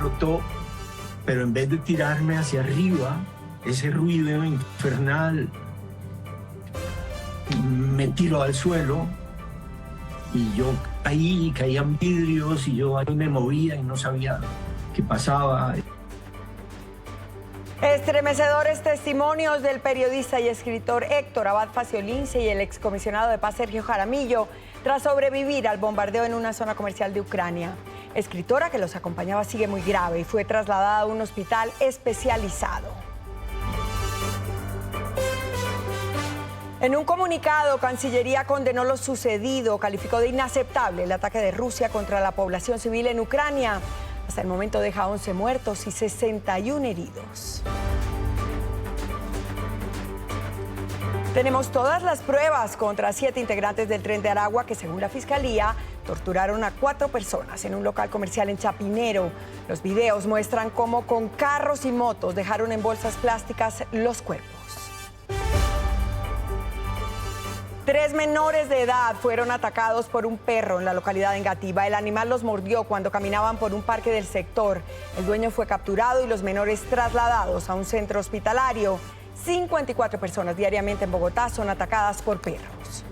brotó, pero en vez de tirarme hacia arriba, ese ruido infernal me tiró al suelo y yo caían vidrios y yo ahí me movía y no sabía qué pasaba. Estremecedores testimonios del periodista y escritor Héctor Abad Faciolince y el excomisionado de paz Sergio Jaramillo tras sobrevivir al bombardeo en una zona comercial de Ucrania. Escritora que los acompañaba sigue muy grave y fue trasladada a un hospital especializado. En un comunicado, Cancillería condenó lo sucedido, calificó de inaceptable el ataque de Rusia contra la población civil en Ucrania. Hasta el momento deja 11 muertos y 61 heridos. Tenemos todas las pruebas contra 7 integrantes del Tren de Aragua que, según la Fiscalía, torturaron a 4 personas en un local comercial en Chapinero. Los videos muestran cómo con carros y motos dejaron en bolsas plásticas los cuerpos. 3 menores de edad fueron atacados por un perro en la localidad de Engativá. El animal los mordió cuando caminaban por un parque del sector. El dueño fue capturado y los menores trasladados a un centro hospitalario. 54 personas diariamente en Bogotá son atacadas por perros.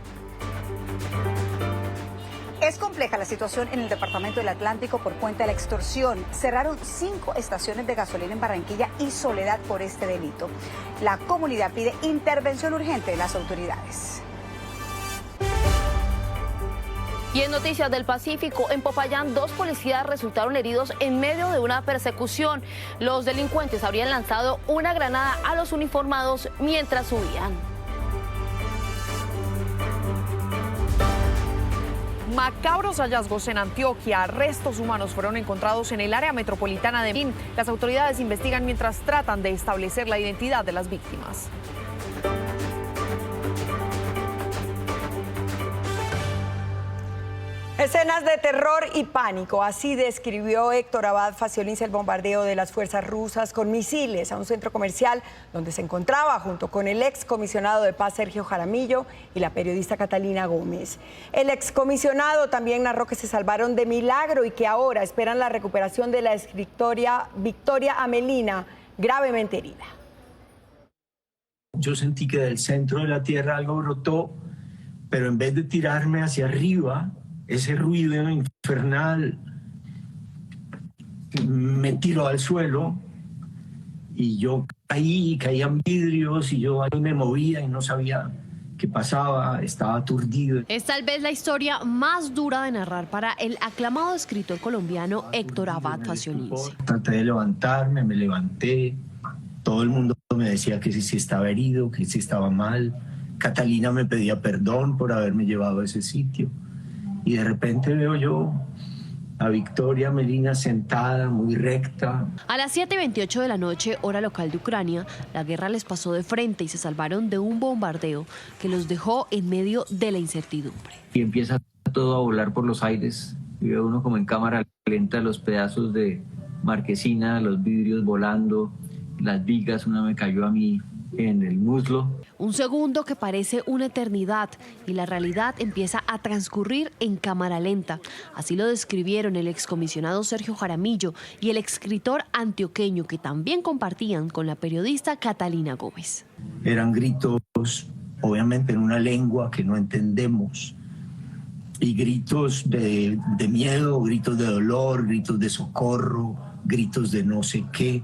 Es compleja la situación en el departamento del Atlántico por cuenta de la extorsión. Cerraron 5 estaciones de gasolina en Barranquilla y Soledad por este delito. La comunidad pide intervención urgente de las autoridades. Y en Noticias del Pacífico, en Popayán, 2 policías resultaron heridos en medio de una persecución. Los delincuentes habrían lanzado una granada a los uniformados mientras huían. Macabros hallazgos en Antioquia. Restos humanos fueron encontrados en el área metropolitana de Medellín. Las autoridades investigan mientras tratan de establecer la identidad de las víctimas. Escenas de terror y pánico, así describió Héctor Abad Faciolince el bombardeo de las fuerzas rusas con misiles a un centro comercial donde se encontraba junto con el excomisionado de paz Sergio Jaramillo y la periodista Catalina Gómez. El excomisionado también narró que se salvaron de milagro y que ahora esperan la recuperación de la escritora Victoria Amelina, gravemente herida. Yo sentí que del centro de la tierra algo brotó, pero en vez de tirarme hacia arriba, ese ruido infernal me tiró al suelo y yo caían vidrios y yo ahí me movía y no sabía qué pasaba, estaba aturdido. Es tal vez la historia más dura de narrar para el aclamado escritor colombiano Héctor Abad Faciolince. Traté de levantarme, me levanté, todo el mundo me decía que sí estaba herido, que sí estaba mal. Catalina me pedía perdón por haberme llevado a ese sitio. Y de repente veo yo a Victoria Amelina sentada, muy recta. A las 7:28 de la noche, hora local de Ucrania, la guerra les pasó de frente y se salvaron de un bombardeo que los dejó en medio de la incertidumbre. Y empieza todo a volar por los aires y veo uno como en cámara lenta los pedazos de marquesina, los vidrios volando, las vigas, una me cayó a mí en el muslo. Un segundo que parece una eternidad y la realidad empieza a transcurrir en cámara lenta. Así lo describieron el excomisionado Sergio Jaramillo y el escritor antioqueño que también compartían con la periodista Catalina Gómez. Eran gritos, obviamente en una lengua que no entendemos, y gritos de miedo, gritos de dolor, gritos de socorro, gritos de no sé qué,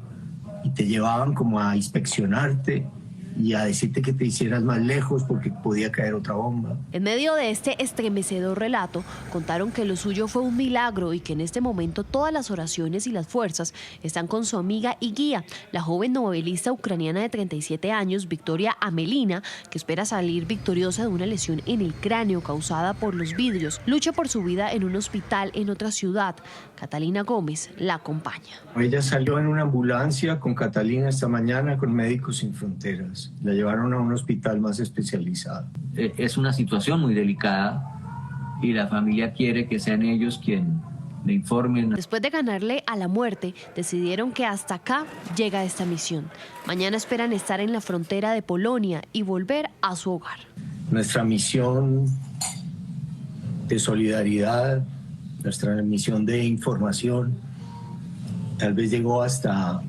y te llevaban como a inspeccionarte y a decirte que te hicieras más lejos porque podía caer otra bomba. En medio de este estremecedor relato, contaron que lo suyo fue un milagro y que en este momento todas las oraciones y las fuerzas están con su amiga y guía, la joven novelista ucraniana de 37 años, Victoria Amelina, que espera salir victoriosa de una lesión en el cráneo causada por los vidrios. Lucha por su vida en un hospital en otra ciudad. Catalina Gómez la acompaña. Ella salió en una ambulancia con Catalina esta mañana con Médicos Sin Fronteras. La llevaron a un hospital más especializado. Es una situación muy delicada y la familia quiere que sean ellos quien le informen. Después de ganarle a la muerte, decidieron que hasta acá llega esta misión. Mañana esperan estar en la frontera de Polonia y volver a su hogar. Nuestra misión de solidaridad, nuestra misión de información, tal vez llegó hasta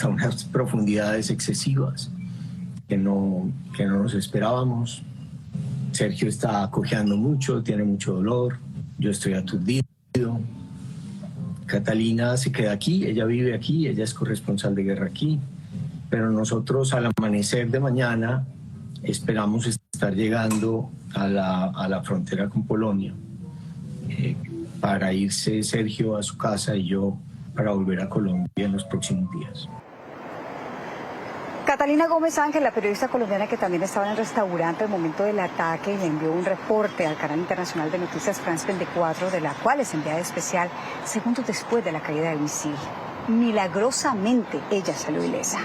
unas profundidades excesivas que no nos esperábamos. Sergio está cojeando mucho, tiene mucho dolor, yo estoy aturdido. Catalina se queda aquí, ella vive aquí, ella es corresponsal de guerra aquí, pero nosotros al amanecer de mañana esperamos estar llegando a la frontera con Polonia para irse Sergio a su casa y yo para volver a Colombia en los próximos días. Catalina Gómez Ángel, la periodista colombiana que también estaba en el restaurante al momento del ataque, le envió un reporte al canal internacional de noticias France 24, de la cual es enviada especial segundos después de la caída del misil. Milagrosamente, ella salió ilesa.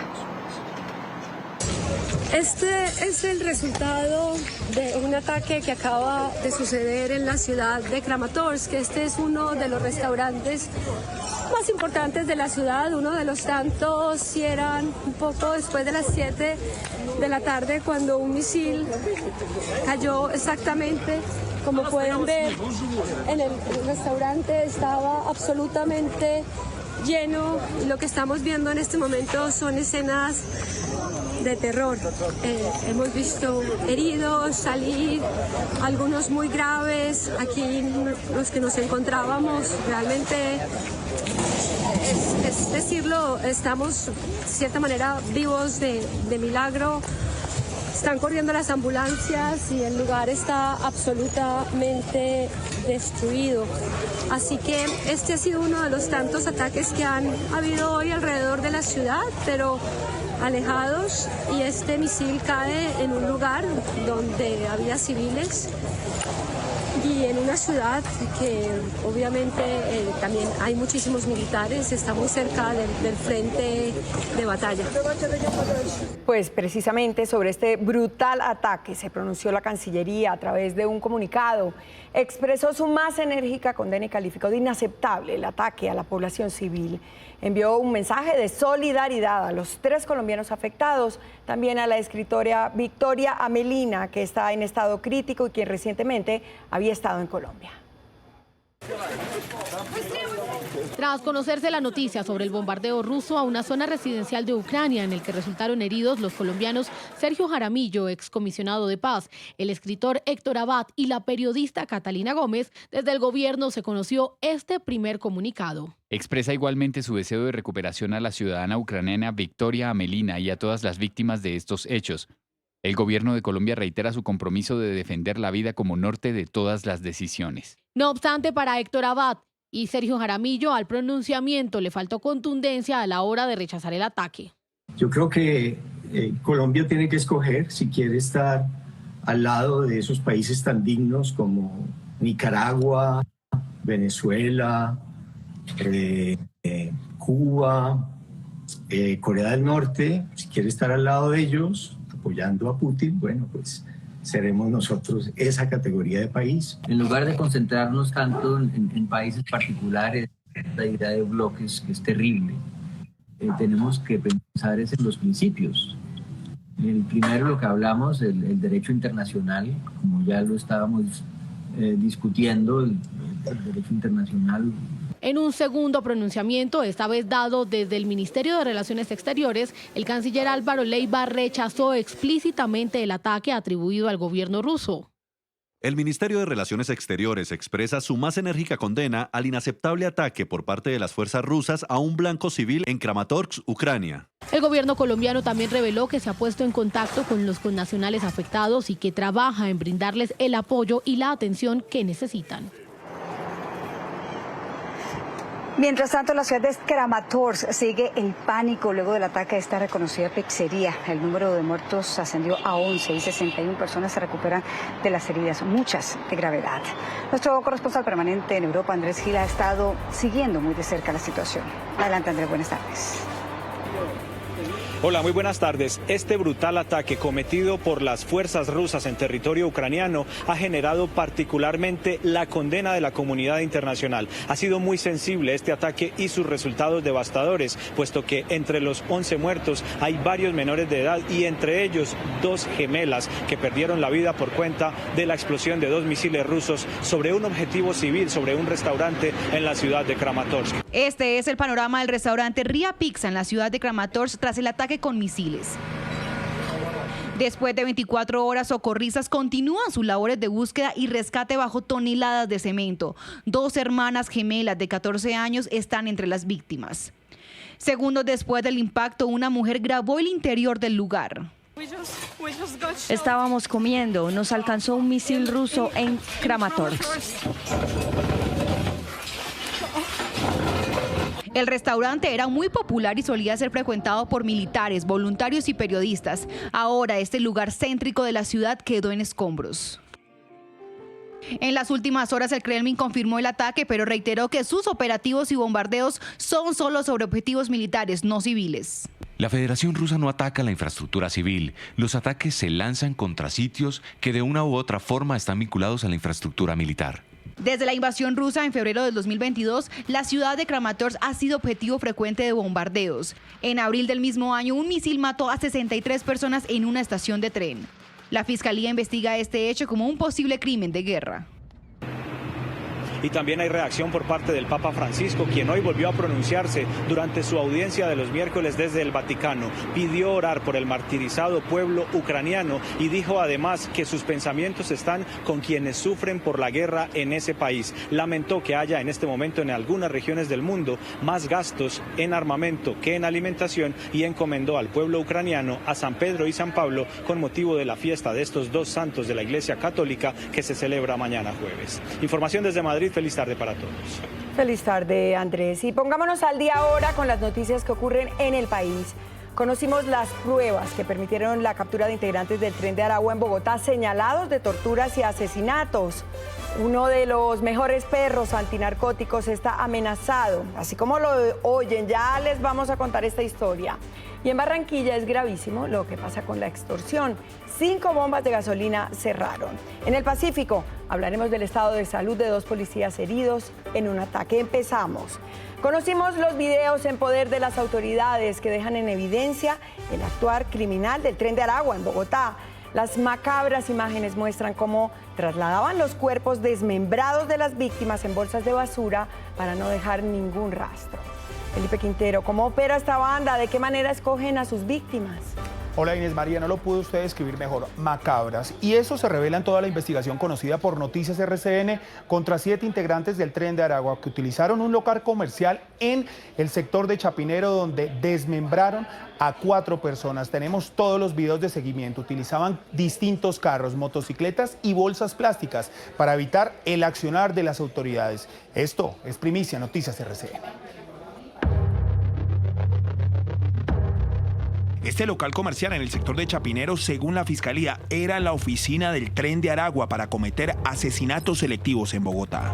Este es el resultado de un ataque que acaba de suceder en la ciudad de Kramatorsk. Este es uno de los restaurantes más importantes de la ciudad, uno de los tantos, si eran un poco después de las 7 de la tarde cuando un misil cayó exactamente, como pueden ver, en el restaurante estaba absolutamente lleno y lo que estamos viendo en este momento son escenas de terror. Hemos visto heridos salir, algunos muy graves. Aquí los que nos encontrábamos realmente, es decirlo, estamos de cierta manera vivos de milagro. Están corriendo las ambulancias y el lugar está absolutamente destruido. Así que este ha sido uno de los tantos ataques que han habido hoy alrededor de la ciudad, pero alejados, y este misil cae en un lugar donde había civiles y en una ciudad que obviamente también hay muchísimos militares, está muy cerca del frente de batalla. Pues precisamente sobre este brutal ataque se pronunció la Cancillería a través de un comunicado. Expresó su más enérgica condena y calificó de inaceptable el ataque a la población civil. Envió un mensaje de solidaridad a los 3 colombianos afectados, también a la escritora Victoria Amelina, que está en estado crítico y quien recientemente había estado en Colombia. Tras conocerse la noticia sobre el bombardeo ruso a una zona residencial de Ucrania en el que resultaron heridos los colombianos Sergio Jaramillo, excomisionado de paz, el escritor Héctor Abad y la periodista Catalina Gómez, desde el gobierno se conoció este primer comunicado. Expresa igualmente su deseo de recuperación a la ciudadana ucraniana Victoria Amelina y a todas las víctimas de estos hechos. El gobierno de Colombia reitera su compromiso de defender la vida como norte de todas las decisiones. No obstante, para Héctor Abad y Sergio Jaramillo, al pronunciamiento le faltó contundencia a la hora de rechazar el ataque. Yo creo que Colombia tiene que escoger si quiere estar al lado de esos países tan dignos como Nicaragua, Venezuela, Cuba, Corea del Norte. Si quiere estar al lado de ellos, apoyando a Putin, bueno, pues seremos nosotros esa categoría de país. En lugar de concentrarnos tanto en países particulares, la idea de bloques que es terrible, tenemos que pensar en los principios. El primero, lo que hablamos, el derecho internacional, como ya lo estábamos discutiendo, el derecho internacional. En un segundo pronunciamiento, esta vez dado desde el Ministerio de Relaciones Exteriores, el canciller Álvaro Leiva rechazó explícitamente el ataque atribuido al gobierno ruso. El Ministerio de Relaciones Exteriores expresa su más enérgica condena al inaceptable ataque por parte de las fuerzas rusas a un blanco civil en Kramatorsk, Ucrania. El gobierno colombiano también reveló que se ha puesto en contacto con los connacionales afectados y que trabaja en brindarles el apoyo y la atención que necesitan. Mientras tanto, en la ciudad de Kramatorsk sigue el pánico luego del ataque a esta reconocida pizzería. El número de muertos ascendió a 11 y 61 personas se recuperan de las heridas, muchas de gravedad. Nuestro corresponsal permanente en Europa, Andrés Gil, ha estado siguiendo muy de cerca la situación. Adelante, Andrés, buenas tardes. Hola, muy buenas tardes. Este brutal ataque cometido por las fuerzas rusas en territorio ucraniano ha generado particularmente la condena de la comunidad internacional. Ha sido muy sensible este ataque y sus resultados devastadores, puesto que entre los 11 muertos hay varios menores de edad y entre ellos 2 gemelas que perdieron la vida por cuenta de la explosión de 2 misiles rusos sobre un objetivo civil, sobre un restaurante en la ciudad de Kramatorsk. Este es el panorama del restaurante Ria Pizza en la ciudad de Kramatorsk tras el ataque con misiles. Después de 24 horas, socorristas continúan sus labores de búsqueda y rescate bajo toneladas de cemento. 2 hermanas gemelas de 14 años están entre las víctimas. Segundos después del impacto, una mujer grabó el interior del lugar. Estábamos comiendo, nos alcanzó un misil ruso en Kramatorsk. El restaurante era muy popular y solía ser frecuentado por militares, voluntarios y periodistas. Ahora este lugar céntrico de la ciudad quedó en escombros. En las últimas horas el Kremlin confirmó el ataque, pero reiteró que sus operativos y bombardeos son solo sobre objetivos militares, no civiles. La Federación Rusa no ataca la infraestructura civil. Los ataques se lanzan contra sitios que de una u otra forma están vinculados a la infraestructura militar. Desde la invasión rusa en febrero del 2022, la ciudad de Kramatorsk ha sido objetivo frecuente de bombardeos. En abril del mismo año, un misil mató a 63 personas en una estación de tren. La Fiscalía investiga este hecho como un posible crimen de guerra. Y también hay reacción por parte del Papa Francisco, quien hoy volvió a pronunciarse durante su audiencia de los miércoles desde el Vaticano. Pidió orar por el martirizado pueblo ucraniano y dijo además que sus pensamientos están con quienes sufren por la guerra en ese país. Lamentó que haya en este momento en algunas regiones del mundo más gastos en armamento que en alimentación y encomendó al pueblo ucraniano a San Pedro y San Pablo con motivo de la fiesta de estos 2 santos de la Iglesia Católica que se celebra mañana jueves. Información desde Madrid. Feliz tarde para todos. Feliz tarde, Andrés. Y pongámonos al día ahora con las noticias que ocurren en el país. Conocimos las pruebas que permitieron la captura de integrantes del Tren de Aragua en Bogotá señalados de torturas y asesinatos. Uno de los mejores perros antinarcóticos está amenazado. Así como lo oyen, ya les vamos a contar esta historia. Y en Barranquilla es gravísimo lo que pasa con la extorsión. 5 bombas de gasolina cerraron. En el Pacífico hablaremos del estado de salud de 2 policías heridos en un ataque. Empezamos. Conocimos los videos en poder de las autoridades que dejan en evidencia el actuar criminal del Tren de Aragua en Bogotá. Las macabras imágenes muestran cómo trasladaban los cuerpos desmembrados de las víctimas en bolsas de basura para no dejar ningún rastro. Felipe Quintero, ¿cómo opera esta banda? ¿De qué manera escogen a sus víctimas? Hola Inés María, no lo pudo usted describir mejor, macabras. Y eso se revela en toda la investigación conocida por Noticias RCN contra 7 integrantes del Tren de Aragua que utilizaron un local comercial en el sector de Chapinero donde desmembraron a 4 personas. Tenemos todos los videos de seguimiento. Utilizaban distintos carros, motocicletas y bolsas plásticas para evitar el accionar de las autoridades. Esto es primicia, Noticias RCN. Este local comercial en el sector de Chapinero, según la Fiscalía, era la oficina del Tren de Aragua para cometer asesinatos selectivos en Bogotá.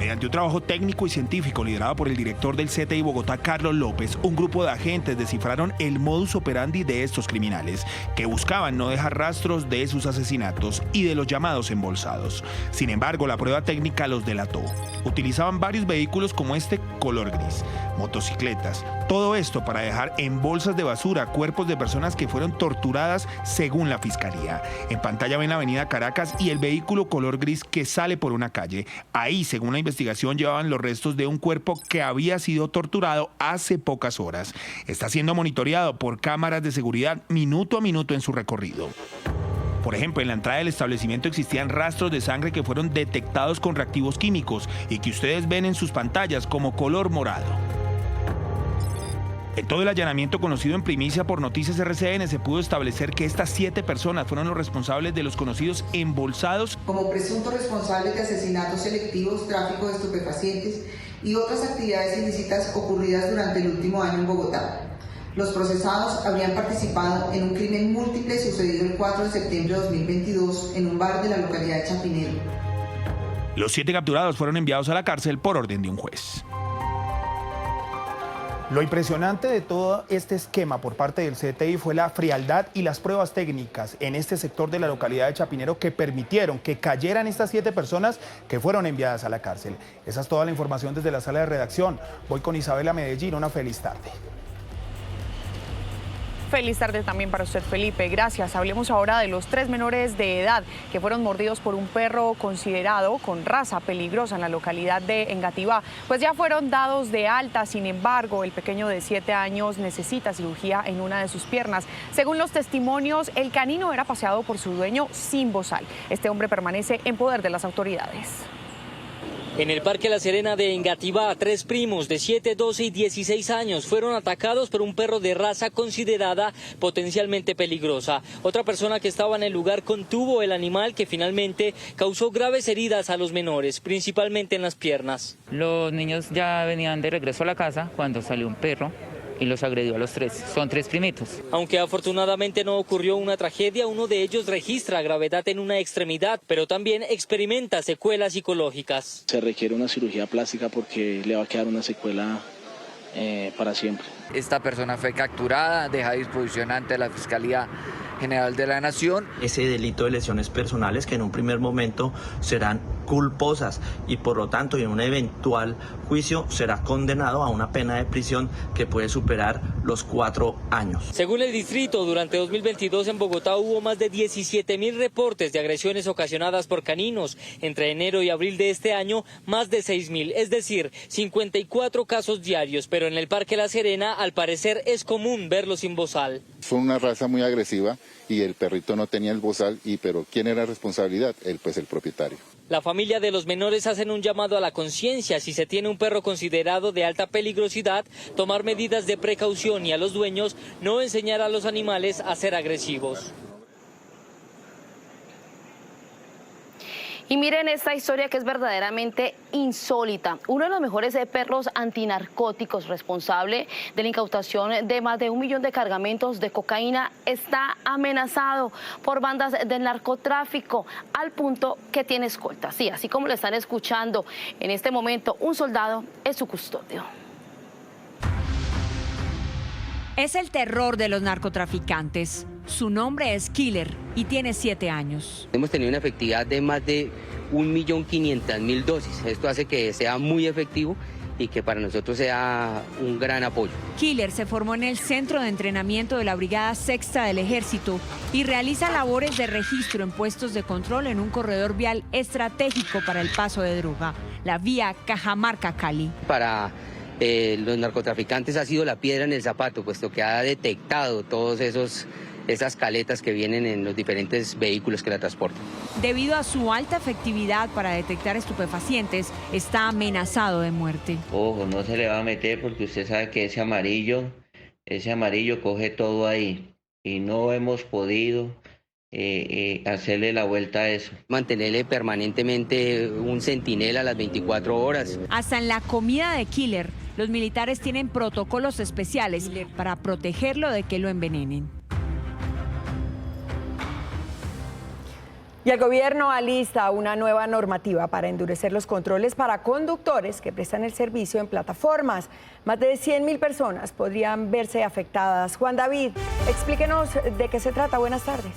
Mediante un trabajo técnico y científico liderado por el director del CTI Bogotá, Carlos López, un grupo de agentes descifraron el modus operandi de estos criminales, que buscaban no dejar rastros de sus asesinatos y de los llamados embolsados. Sin embargo, la prueba técnica los delató. Utilizaban varios vehículos como este color gris, motocicletas, todo esto para dejar en bolsas de basura cuerpos de personas que fueron torturadas según la Fiscalía. En pantalla ven la avenida Caracas y el vehículo color gris que sale por una calle. Ahí, según la investigación, llevaban los restos de un cuerpo que había sido torturado hace pocas horas. Está siendo monitoreado por cámaras de seguridad minuto a minuto en su recorrido. Por ejemplo, en la entrada del establecimiento existían rastros de sangre que fueron detectados con reactivos químicos y que ustedes ven en sus pantallas como color morado. En todo el allanamiento conocido en primicia por Noticias RCN se pudo establecer que estas 7 personas fueron los responsables de los conocidos embolsados como presuntos responsables de asesinatos selectivos, tráfico de estupefacientes y otras actividades ilícitas ocurridas durante el último año en Bogotá. Los procesados habrían participado en un crimen múltiple sucedido el 4 de septiembre de 2022 en un bar de la localidad de Chapinero. Los 7 capturados fueron enviados a la cárcel por orden de un juez. Lo impresionante de todo este esquema por parte del CTI fue la frialdad y las pruebas técnicas en este sector de la localidad de Chapinero que permitieron que cayeran estas 7 personas que fueron enviadas a la cárcel. Esa es toda la información desde la sala de redacción. Voy con Isabela Medellín, una feliz tarde. Feliz tarde también para usted, Felipe. Gracias. Hablemos ahora de los 3 menores de edad que fueron mordidos por un perro considerado con raza peligrosa en la localidad de Engativá. Pues ya fueron dados de alta. Sin embargo, el pequeño de 7 años necesita cirugía en una de sus piernas. Según los testimonios, el canino era paseado por su dueño sin bozal. Este hombre permanece en poder de las autoridades. En el Parque La Serena de Engativá, 3 primos de 7, 12 y 16 años fueron atacados por un perro de raza considerada potencialmente peligrosa. Otra persona que estaba en el lugar contuvo el animal, que finalmente causó graves heridas a los menores, principalmente en las piernas. Los niños ya venían de regreso a la casa cuando salió un perro y los agredió a los 3. Son 3 primitos. Aunque afortunadamente no ocurrió una tragedia, uno de ellos registra gravedad en una extremidad, pero también experimenta secuelas psicológicas. Se requiere una cirugía plástica porque le va a quedar una secuela para siempre. Esta persona fue capturada, deja a disposición ante la Fiscalía General de la Nación. Ese delito de lesiones personales que en un primer momento serán culposas y por lo tanto en un eventual juicio será condenado a una pena de prisión que puede superar los 4 años. Según el distrito, durante 2022 en Bogotá hubo más de 17.000 reportes de agresiones ocasionadas por caninos. Entre enero y abril de este año, más de 6.000, es decir, 54 casos diarios. Pero en el Parque La Serena, al parecer, es común verlos sin bozal. Fue una raza muy agresiva y el perrito no tenía el bozal, pero ¿quién era la responsabilidad? El propietario. La familia de los menores hacen un llamado a la conciencia. Si se tiene un perro considerado de alta peligrosidad, tomar medidas de precaución y a los dueños no enseñar a los animales a ser agresivos. Y miren esta historia que es verdaderamente insólita. Uno de los mejores perros antinarcóticos responsable de la incautación de más de 1 millón de cargamentos de cocaína está amenazado por bandas del narcotráfico al punto que tiene escolta. Sí, así como lo están escuchando, en este momento un soldado es su custodio. Es el terror de los narcotraficantes. Su nombre es Killer y tiene 7 años. Hemos tenido una efectividad de más de 1.500.000 dosis. Esto hace que sea muy efectivo y que para nosotros sea un gran apoyo. Killer se formó en el Centro de Entrenamiento de la Brigada Sexta del Ejército y realiza labores de registro en puestos de control en un corredor vial estratégico para el paso de droga, la vía Cajamarca-Cali. Para los narcotraficantes ha sido la piedra en el zapato, puesto que ha detectado todos esas caletas que vienen en los diferentes vehículos que la transportan. Debido a su alta efectividad para detectar estupefacientes, está amenazado de muerte. Ojo, no se le va a meter porque usted sabe que ese amarillo coge todo ahí y no hemos podido hacerle la vuelta a eso. Mantenerle permanentemente un centinela a las 24 horas. Hasta en la comida de Killer, los militares tienen protocolos especiales para protegerlo de que lo envenenen. Y el gobierno alista una nueva normativa para endurecer los controles para conductores que prestan el servicio en plataformas. Más de 100.000 personas podrían verse afectadas. Juan David, explíquenos de qué se trata. Buenas tardes.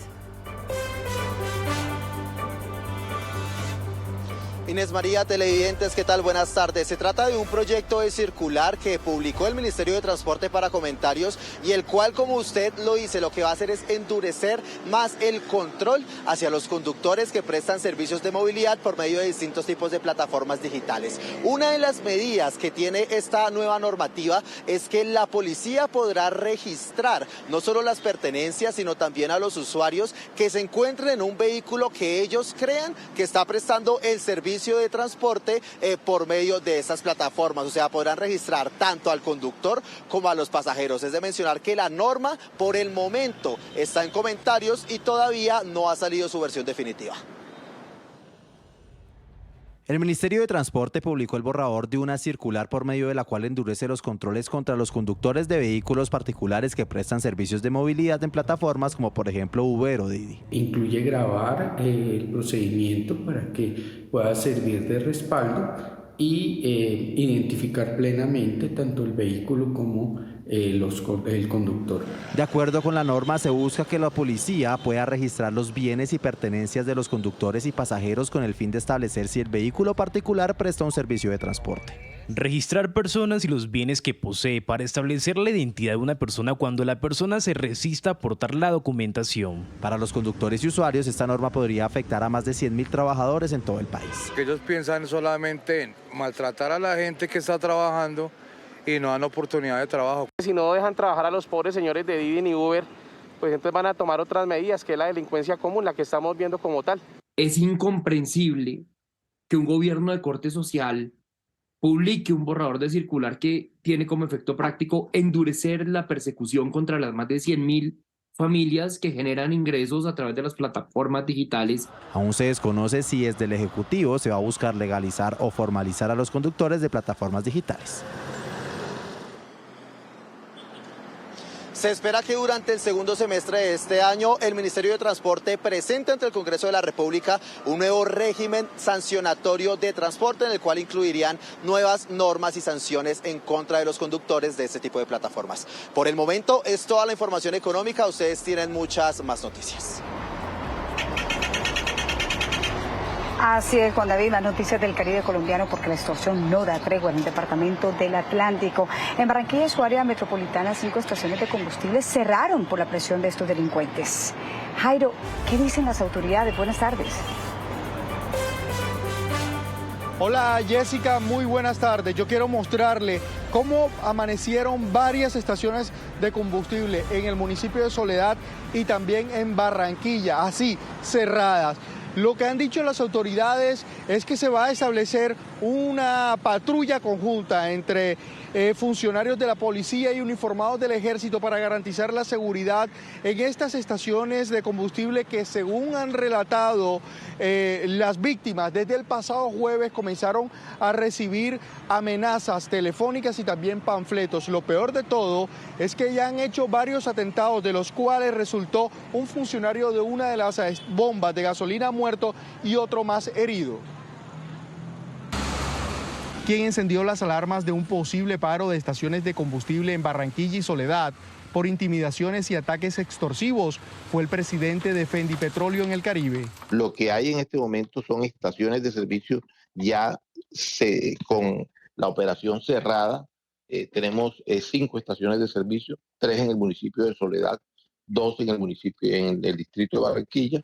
Inés María, televidentes, ¿qué tal? Buenas tardes. Se trata de un proyecto de circular que publicó el Ministerio de Transporte para comentarios y el cual, como usted lo dice, lo que va a hacer es endurecer más el control hacia los conductores que prestan servicios de movilidad por medio de distintos tipos de plataformas digitales. Una de las medidas que tiene esta nueva normativa es que la policía podrá registrar no solo las pertenencias, sino también a los usuarios que se encuentren en un vehículo que ellos crean que está prestando el servicio de transporte por medio de estas plataformas. O sea, podrán registrar tanto al conductor como a los pasajeros. Es de mencionar que la norma por el momento está en comentarios y todavía no ha salido su versión definitiva. El Ministerio de Transporte publicó el borrador de una circular por medio de la cual endurece los controles contra los conductores de vehículos particulares que prestan servicios de movilidad en plataformas como por ejemplo Uber o Didi. Incluye grabar el procedimiento para que pueda servir de respaldo y identificar plenamente tanto el vehículo como el conductor. De acuerdo con la norma, se busca que la policía pueda registrar los bienes y pertenencias de los conductores y pasajeros con el fin de establecer si el vehículo particular presta un servicio de transporte. Registrar personas y los bienes que posee para establecer la identidad de una persona cuando la persona se resista a aportar la documentación. Para los conductores y usuarios, esta norma podría afectar a más de 100.000 trabajadores en todo el país. Ellos piensan solamente en maltratar a la gente que está trabajando y no dan oportunidad de trabajo. Si no dejan trabajar a los pobres señores de Didi ni Uber, pues entonces van a tomar otras medidas, que es la delincuencia común, la que estamos viendo como tal. Es incomprensible que un gobierno de corte social publique un borrador de circular que tiene como efecto práctico endurecer la persecución contra las más de 100.000 familias que generan ingresos a través de las plataformas digitales. Aún se desconoce si desde el Ejecutivo se va a buscar legalizar o formalizar a los conductores de plataformas digitales. Se espera que durante el segundo semestre de este año el Ministerio de Transporte presente ante el Congreso de la República un nuevo régimen sancionatorio de transporte en el cual incluirían nuevas normas y sanciones en contra de los conductores de este tipo de plataformas. Por el momento es toda la información económica, ustedes tienen muchas más noticias. Así es, Juan David, las noticias del Caribe colombiano, porque la extorsión no da tregua en el departamento del Atlántico. En Barranquilla y su área metropolitana, 5 estaciones de combustible cerraron por la presión de estos delincuentes. Jairo, ¿qué dicen las autoridades? Buenas tardes. Hola Jessica, muy buenas tardes. Yo quiero mostrarle cómo amanecieron varias estaciones de combustible en el municipio de Soledad y también en Barranquilla, así cerradas. Lo que han dicho las autoridades es que se va a establecer una patrulla conjunta entre funcionarios de la policía y uniformados del ejército para garantizar la seguridad en estas estaciones de combustible que, según han relatado las víctimas, desde el pasado jueves comenzaron a recibir amenazas telefónicas y también panfletos. Lo peor de todo es que ya han hecho varios atentados, de los cuales resultó un funcionario de una de las bombas de gasolina muerto y otro más herido. Quien encendió las alarmas de un posible paro de estaciones de combustible en Barranquilla y Soledad por intimidaciones y ataques extorsivos fue el presidente de Fendipetróleo en el Caribe. Lo que hay en este momento son estaciones de servicio ya con la operación cerrada. Tenemos 5 estaciones de servicio, 3 en el municipio de Soledad, 2 en el distrito de Barranquilla.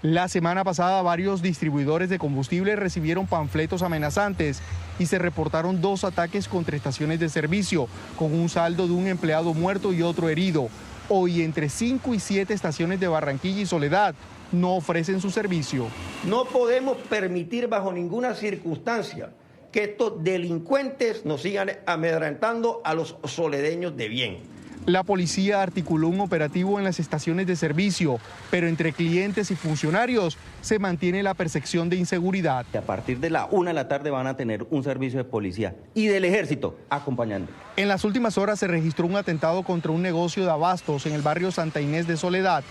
La semana pasada varios distribuidores de combustible recibieron panfletos amenazantes y se reportaron 2 ataques contra estaciones de servicio, con un saldo de un empleado muerto y otro herido. Hoy entre 5 y 7 estaciones de Barranquilla y Soledad no ofrecen su servicio. No podemos permitir bajo ninguna circunstancia que estos delincuentes nos sigan amedrentando a los soledeños de bien. La policía articuló un operativo en las estaciones de servicio, pero entre clientes y funcionarios se mantiene la percepción de inseguridad. A partir de la 1 de la tarde van a tener un servicio de policía y del ejército acompañando. En las últimas horas se registró un atentado contra un negocio de abastos en el barrio Santa Inés de Soledad.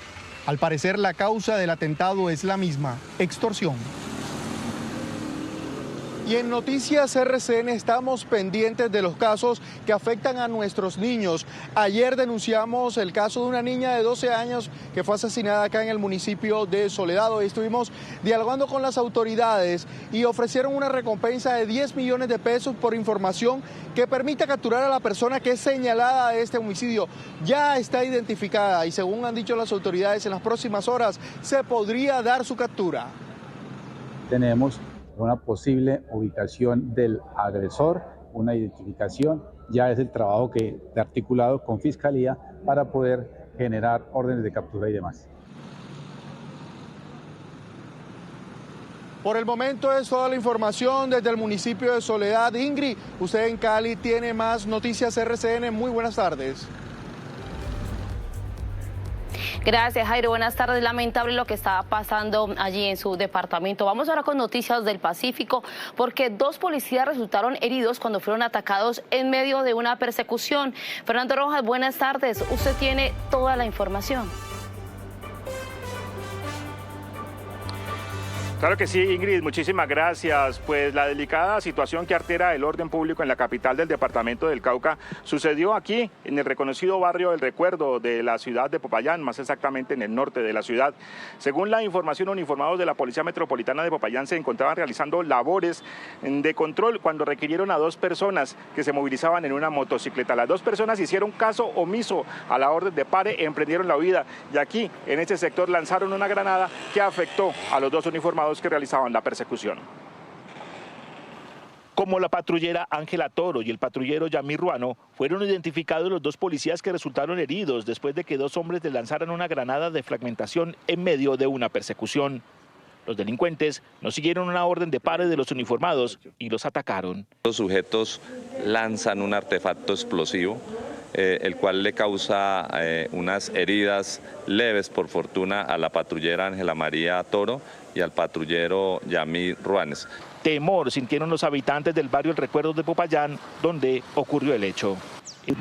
Al parecer la causa del atentado es la misma, extorsión. Y en Noticias RCN estamos pendientes de los casos que afectan a nuestros niños. Ayer denunciamos el caso de una niña de 12 años que fue asesinada acá en el municipio de Soledad. Hoy estuvimos dialogando con las autoridades y ofrecieron una recompensa de 10 millones de pesos por información que permita capturar a la persona que es señalada de este homicidio. Ya está identificada y, según han dicho las autoridades, en las próximas horas se podría dar su captura. Tenemos una posible ubicación del agresor, una identificación, ya es el trabajo de articulado con Fiscalía para poder generar órdenes de captura y demás. Por el momento es toda la información desde el municipio de Soledad. Ingrid, usted en Cali tiene más Noticias RCN. Muy buenas tardes. Gracias, Jairo. Buenas tardes. Lamentable lo que está pasando allí en su departamento. Vamos ahora con noticias del Pacífico, porque 2 policías resultaron heridos cuando fueron atacados en medio de una persecución. Fernando Rojas, buenas tardes. Usted tiene toda la información. Claro que sí, Ingrid, muchísimas gracias. Pues la delicada situación que altera el orden público en la capital del departamento del Cauca sucedió aquí, en el reconocido barrio El Recuerdo de la ciudad de Popayán, más exactamente en el norte de la ciudad. Según la información, uniformados de la Policía Metropolitana de Popayán se encontraban realizando labores de control cuando requirieron a 2 personas que se movilizaban en una motocicleta. Las 2 personas hicieron caso omiso a la orden de pare, emprendieron la huida y aquí, en este sector, lanzaron una granada que afectó a los 2 uniformados que realizaban la persecución. Como la patrullera Ángela Toro y el patrullero Yamir Ruano, fueron identificados los 2 policías que resultaron heridos después de que 2 hombres les lanzaran una granada de fragmentación en medio de una persecución. Los delincuentes no siguieron una orden de pare de los uniformados y los atacaron. Los sujetos lanzan un artefacto explosivo, el cual le causa unas heridas leves, por fortuna, a la patrullera Ángela María Toro y al patrullero Yamir Ruanes. Temor sintieron los habitantes del barrio El Recuerdo de Popayán, donde ocurrió el hecho.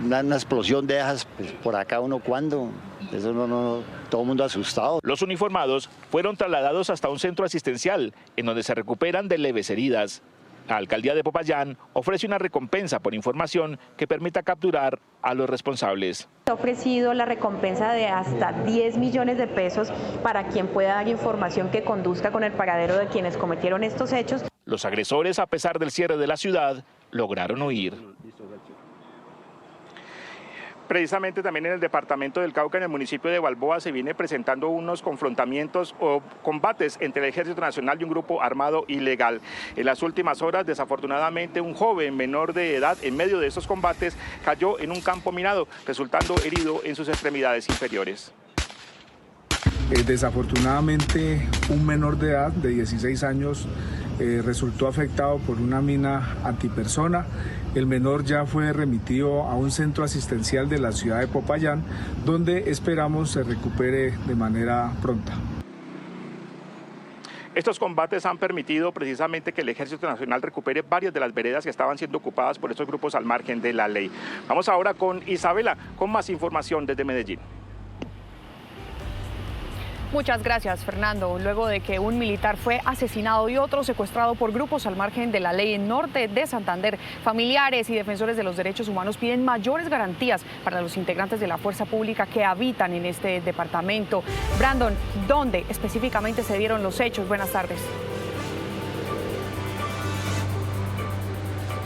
Una explosión de esas, pues, por acá uno cuando, eso no, todo el mundo asustado. Los uniformados fueron trasladados hasta un centro asistencial, en donde se recuperan de leves heridas. La alcaldía de Popayán ofrece una recompensa por información que permita capturar a los responsables. Ha ofrecido la recompensa de hasta 10 millones de pesos para quien pueda dar información que conduzca con el paradero de quienes cometieron estos hechos. Los agresores, a pesar del cierre de la ciudad, lograron huir. Precisamente también en el departamento del Cauca, en el municipio de Balboa, se viene presentando unos confrontamientos o combates entre el Ejército Nacional y un grupo armado ilegal. En las últimas horas, desafortunadamente, un joven menor de edad, en medio de esos combates, cayó en un campo minado, resultando herido en sus extremidades inferiores. Desafortunadamente, un menor de edad de 16 años resultó afectado por una mina antipersona. El menor ya fue remitido a un centro asistencial de la ciudad de Popayán, donde esperamos se recupere de manera pronta. Estos combates han permitido precisamente que el Ejército Nacional recupere varias de las veredas que estaban siendo ocupadas por estos grupos al margen de la ley. Vamos ahora con Isabela, con más información desde Medellín. Muchas gracias, Fernando. Luego de que un militar fue asesinado y otro secuestrado por grupos al margen de la ley en norte de Santander, familiares y defensores de los derechos humanos piden mayores garantías para los integrantes de la fuerza pública que habitan en este departamento. Brandon, ¿dónde específicamente se dieron los hechos? Buenas tardes.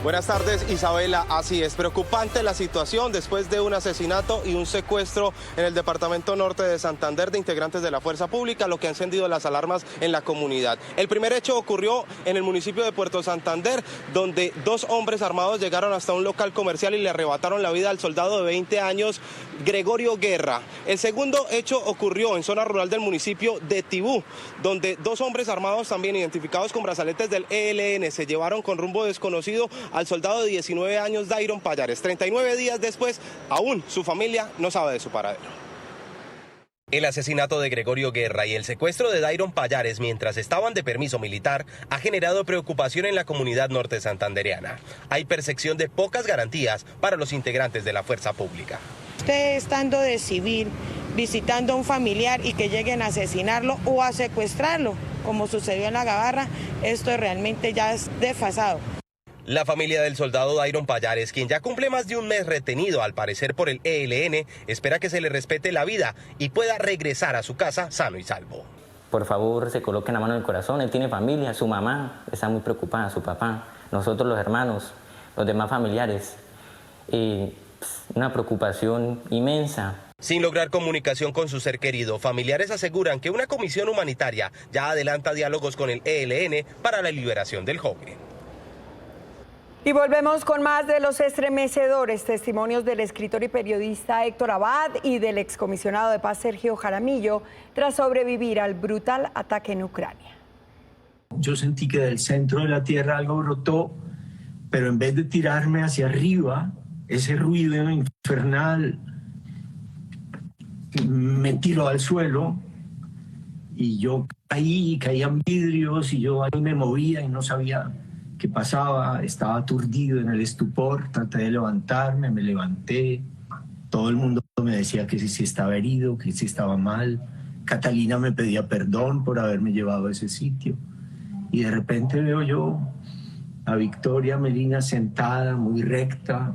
Buenas tardes, Isabela. Así es, preocupante la situación después de un asesinato y un secuestro en el departamento norte de Santander de integrantes de la fuerza pública, lo que ha encendido las alarmas en la comunidad. El primer hecho ocurrió en el municipio de Puerto Santander, donde 2 hombres armados llegaron hasta un local comercial y le arrebataron la vida al soldado de 20 años, Gregorio Guerra. El segundo hecho ocurrió en zona rural del municipio de Tibú, donde 2 hombres armados, también identificados con brazaletes del ELN, se llevaron con rumbo desconocido al soldado de 19 años, Dairon Payares. 39 días después, aún su familia no sabe de su paradero. El asesinato de Gregorio Guerra y el secuestro de Dairon Payares mientras estaban de permiso militar ha generado preocupación en la comunidad norte santandereana. Hay percepción de pocas garantías para los integrantes de la fuerza pública. Usted estando de civil, visitando a un familiar y que lleguen a asesinarlo o a secuestrarlo, como sucedió en La Gabarra, esto realmente ya es desfasado. La familia del soldado Dairon Payares, quien ya cumple más de un mes retenido al parecer por el ELN, espera que se le respete la vida y pueda regresar a su casa sano y salvo. Por favor, se coloquen la mano en el corazón, él tiene familia, su mamá está muy preocupada, su papá, nosotros los hermanos, los demás familiares, una preocupación inmensa. Sin lograr comunicación con su ser querido, familiares aseguran que una comisión humanitaria ya adelanta diálogos con el ELN para la liberación del joven. Y volvemos con más de los estremecedores testimonios del escritor y periodista Héctor Abad y del excomisionado de paz Sergio Jaramillo tras sobrevivir al brutal ataque en Ucrania. Yo sentí que del centro de la tierra algo brotó, pero en vez de tirarme hacia arriba, ese ruido infernal me tiró al suelo y yo caían vidrios y yo ahí me movía y no sabía qué pasaba, estaba aturdido en el estupor, traté de levantarme, me levanté, todo el mundo me decía que sí estaba herido, que sí estaba mal. Catalina me pedía perdón por haberme llevado a ese sitio. y de repente veo yo a Victoria Medina sentada, muy recta,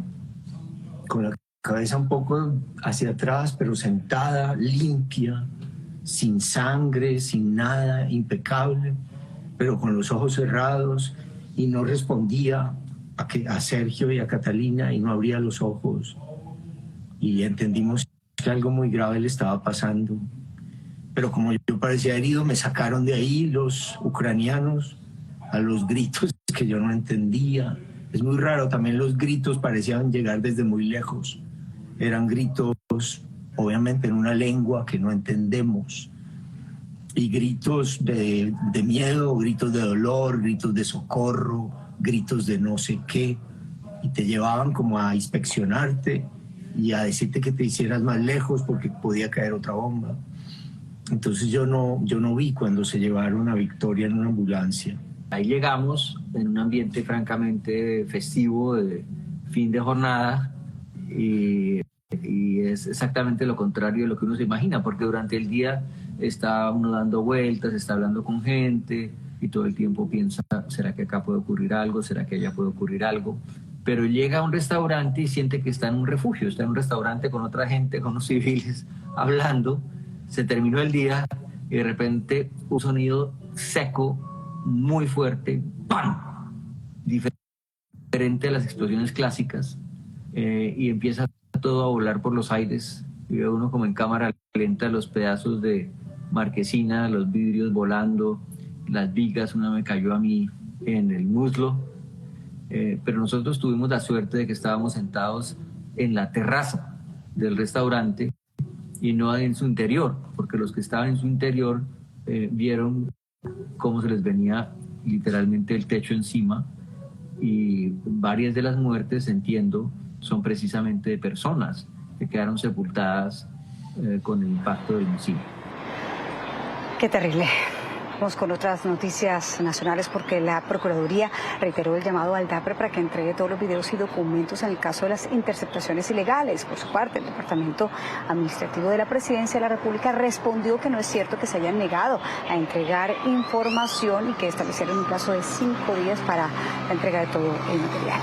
con la cabeza un poco hacia atrás, pero sentada, limpia, sin sangre, sin nada, impecable, pero con los ojos cerrados, y no respondía a Sergio y a Catalina, y no abría los ojos. Y entendimos que algo muy grave le estaba pasando. Pero como yo parecía herido, me sacaron de ahí los ucranianos a los gritos que yo no entendía. Es muy raro, también los gritos parecían llegar desde muy lejos. Eran gritos, obviamente, en una lengua que no entendemos. Y gritos de miedo, gritos de dolor, gritos de socorro, gritos de no sé qué. Y te llevaban como a inspeccionarte y a decirte que te hicieras más lejos porque podía caer otra bomba. Entonces yo no vi cuando se llevaron a Victoria en una ambulancia. Ahí llegamos en un ambiente francamente festivo, de fin de jornada, y es exactamente lo contrario de lo que uno se imagina, porque durante el día está uno dando vueltas, está hablando con gente y todo el tiempo piensa, ¿será que acá puede ocurrir algo? ¿Será que allá puede ocurrir algo? Pero llega a un restaurante y siente que está en un refugio, está en un restaurante con otra gente, con los civiles, hablando. Se terminó el día y de repente un sonido seco, muy fuerte, ¡pam! Diferente a las explosiones clásicas, y empieza todo a volar por los aires. Y ve uno como en cámara lenta los pedazos de marquesina, los vidrios volando, las vigas. Una me cayó a mí en el muslo, pero nosotros tuvimos la suerte de que estábamos sentados en la terraza del restaurante y no en su interior, porque los que estaban en su interior vieron cómo se les venía literalmente el techo encima, y varias de las muertes, entiendo, son precisamente de personas que quedaron sepultadas con el impacto del misil. Qué terrible. Vamos con otras noticias nacionales, porque la Procuraduría reiteró el llamado al DAPRE para que entregue todos los videos y documentos en el caso de las interceptaciones ilegales. Por su parte, el Departamento Administrativo de la Presidencia de la República respondió que no es cierto que se hayan negado a entregar información y que establecieron un plazo de 5 días para la entrega de todo el material.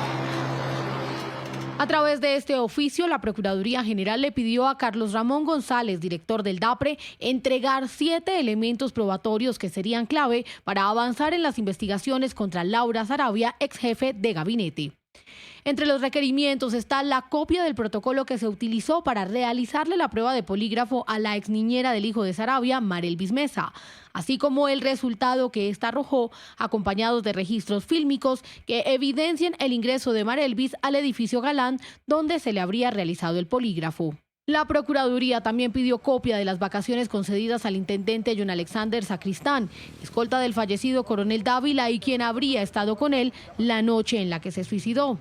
A través de este oficio, la Procuraduría General le pidió a Carlos Ramón González, director del DAPRE, entregar 7 elementos probatorios que serían clave para avanzar en las investigaciones contra Laura Sarabia, ex jefe de gabinete. Entre los requerimientos está la copia del protocolo que se utilizó para realizarle la prueba de polígrafo a la ex niñera del hijo de Sarabia, Marelvis Mesa, así como el resultado que ésta arrojó, acompañados de registros fílmicos que evidencian el ingreso de Marelvis al edificio Galán, donde se le habría realizado el polígrafo. La Procuraduría también pidió copia de las vacaciones concedidas al intendente John Alexander Sacristán, escolta del fallecido coronel Dávila y quien habría estado con él la noche en la que se suicidó.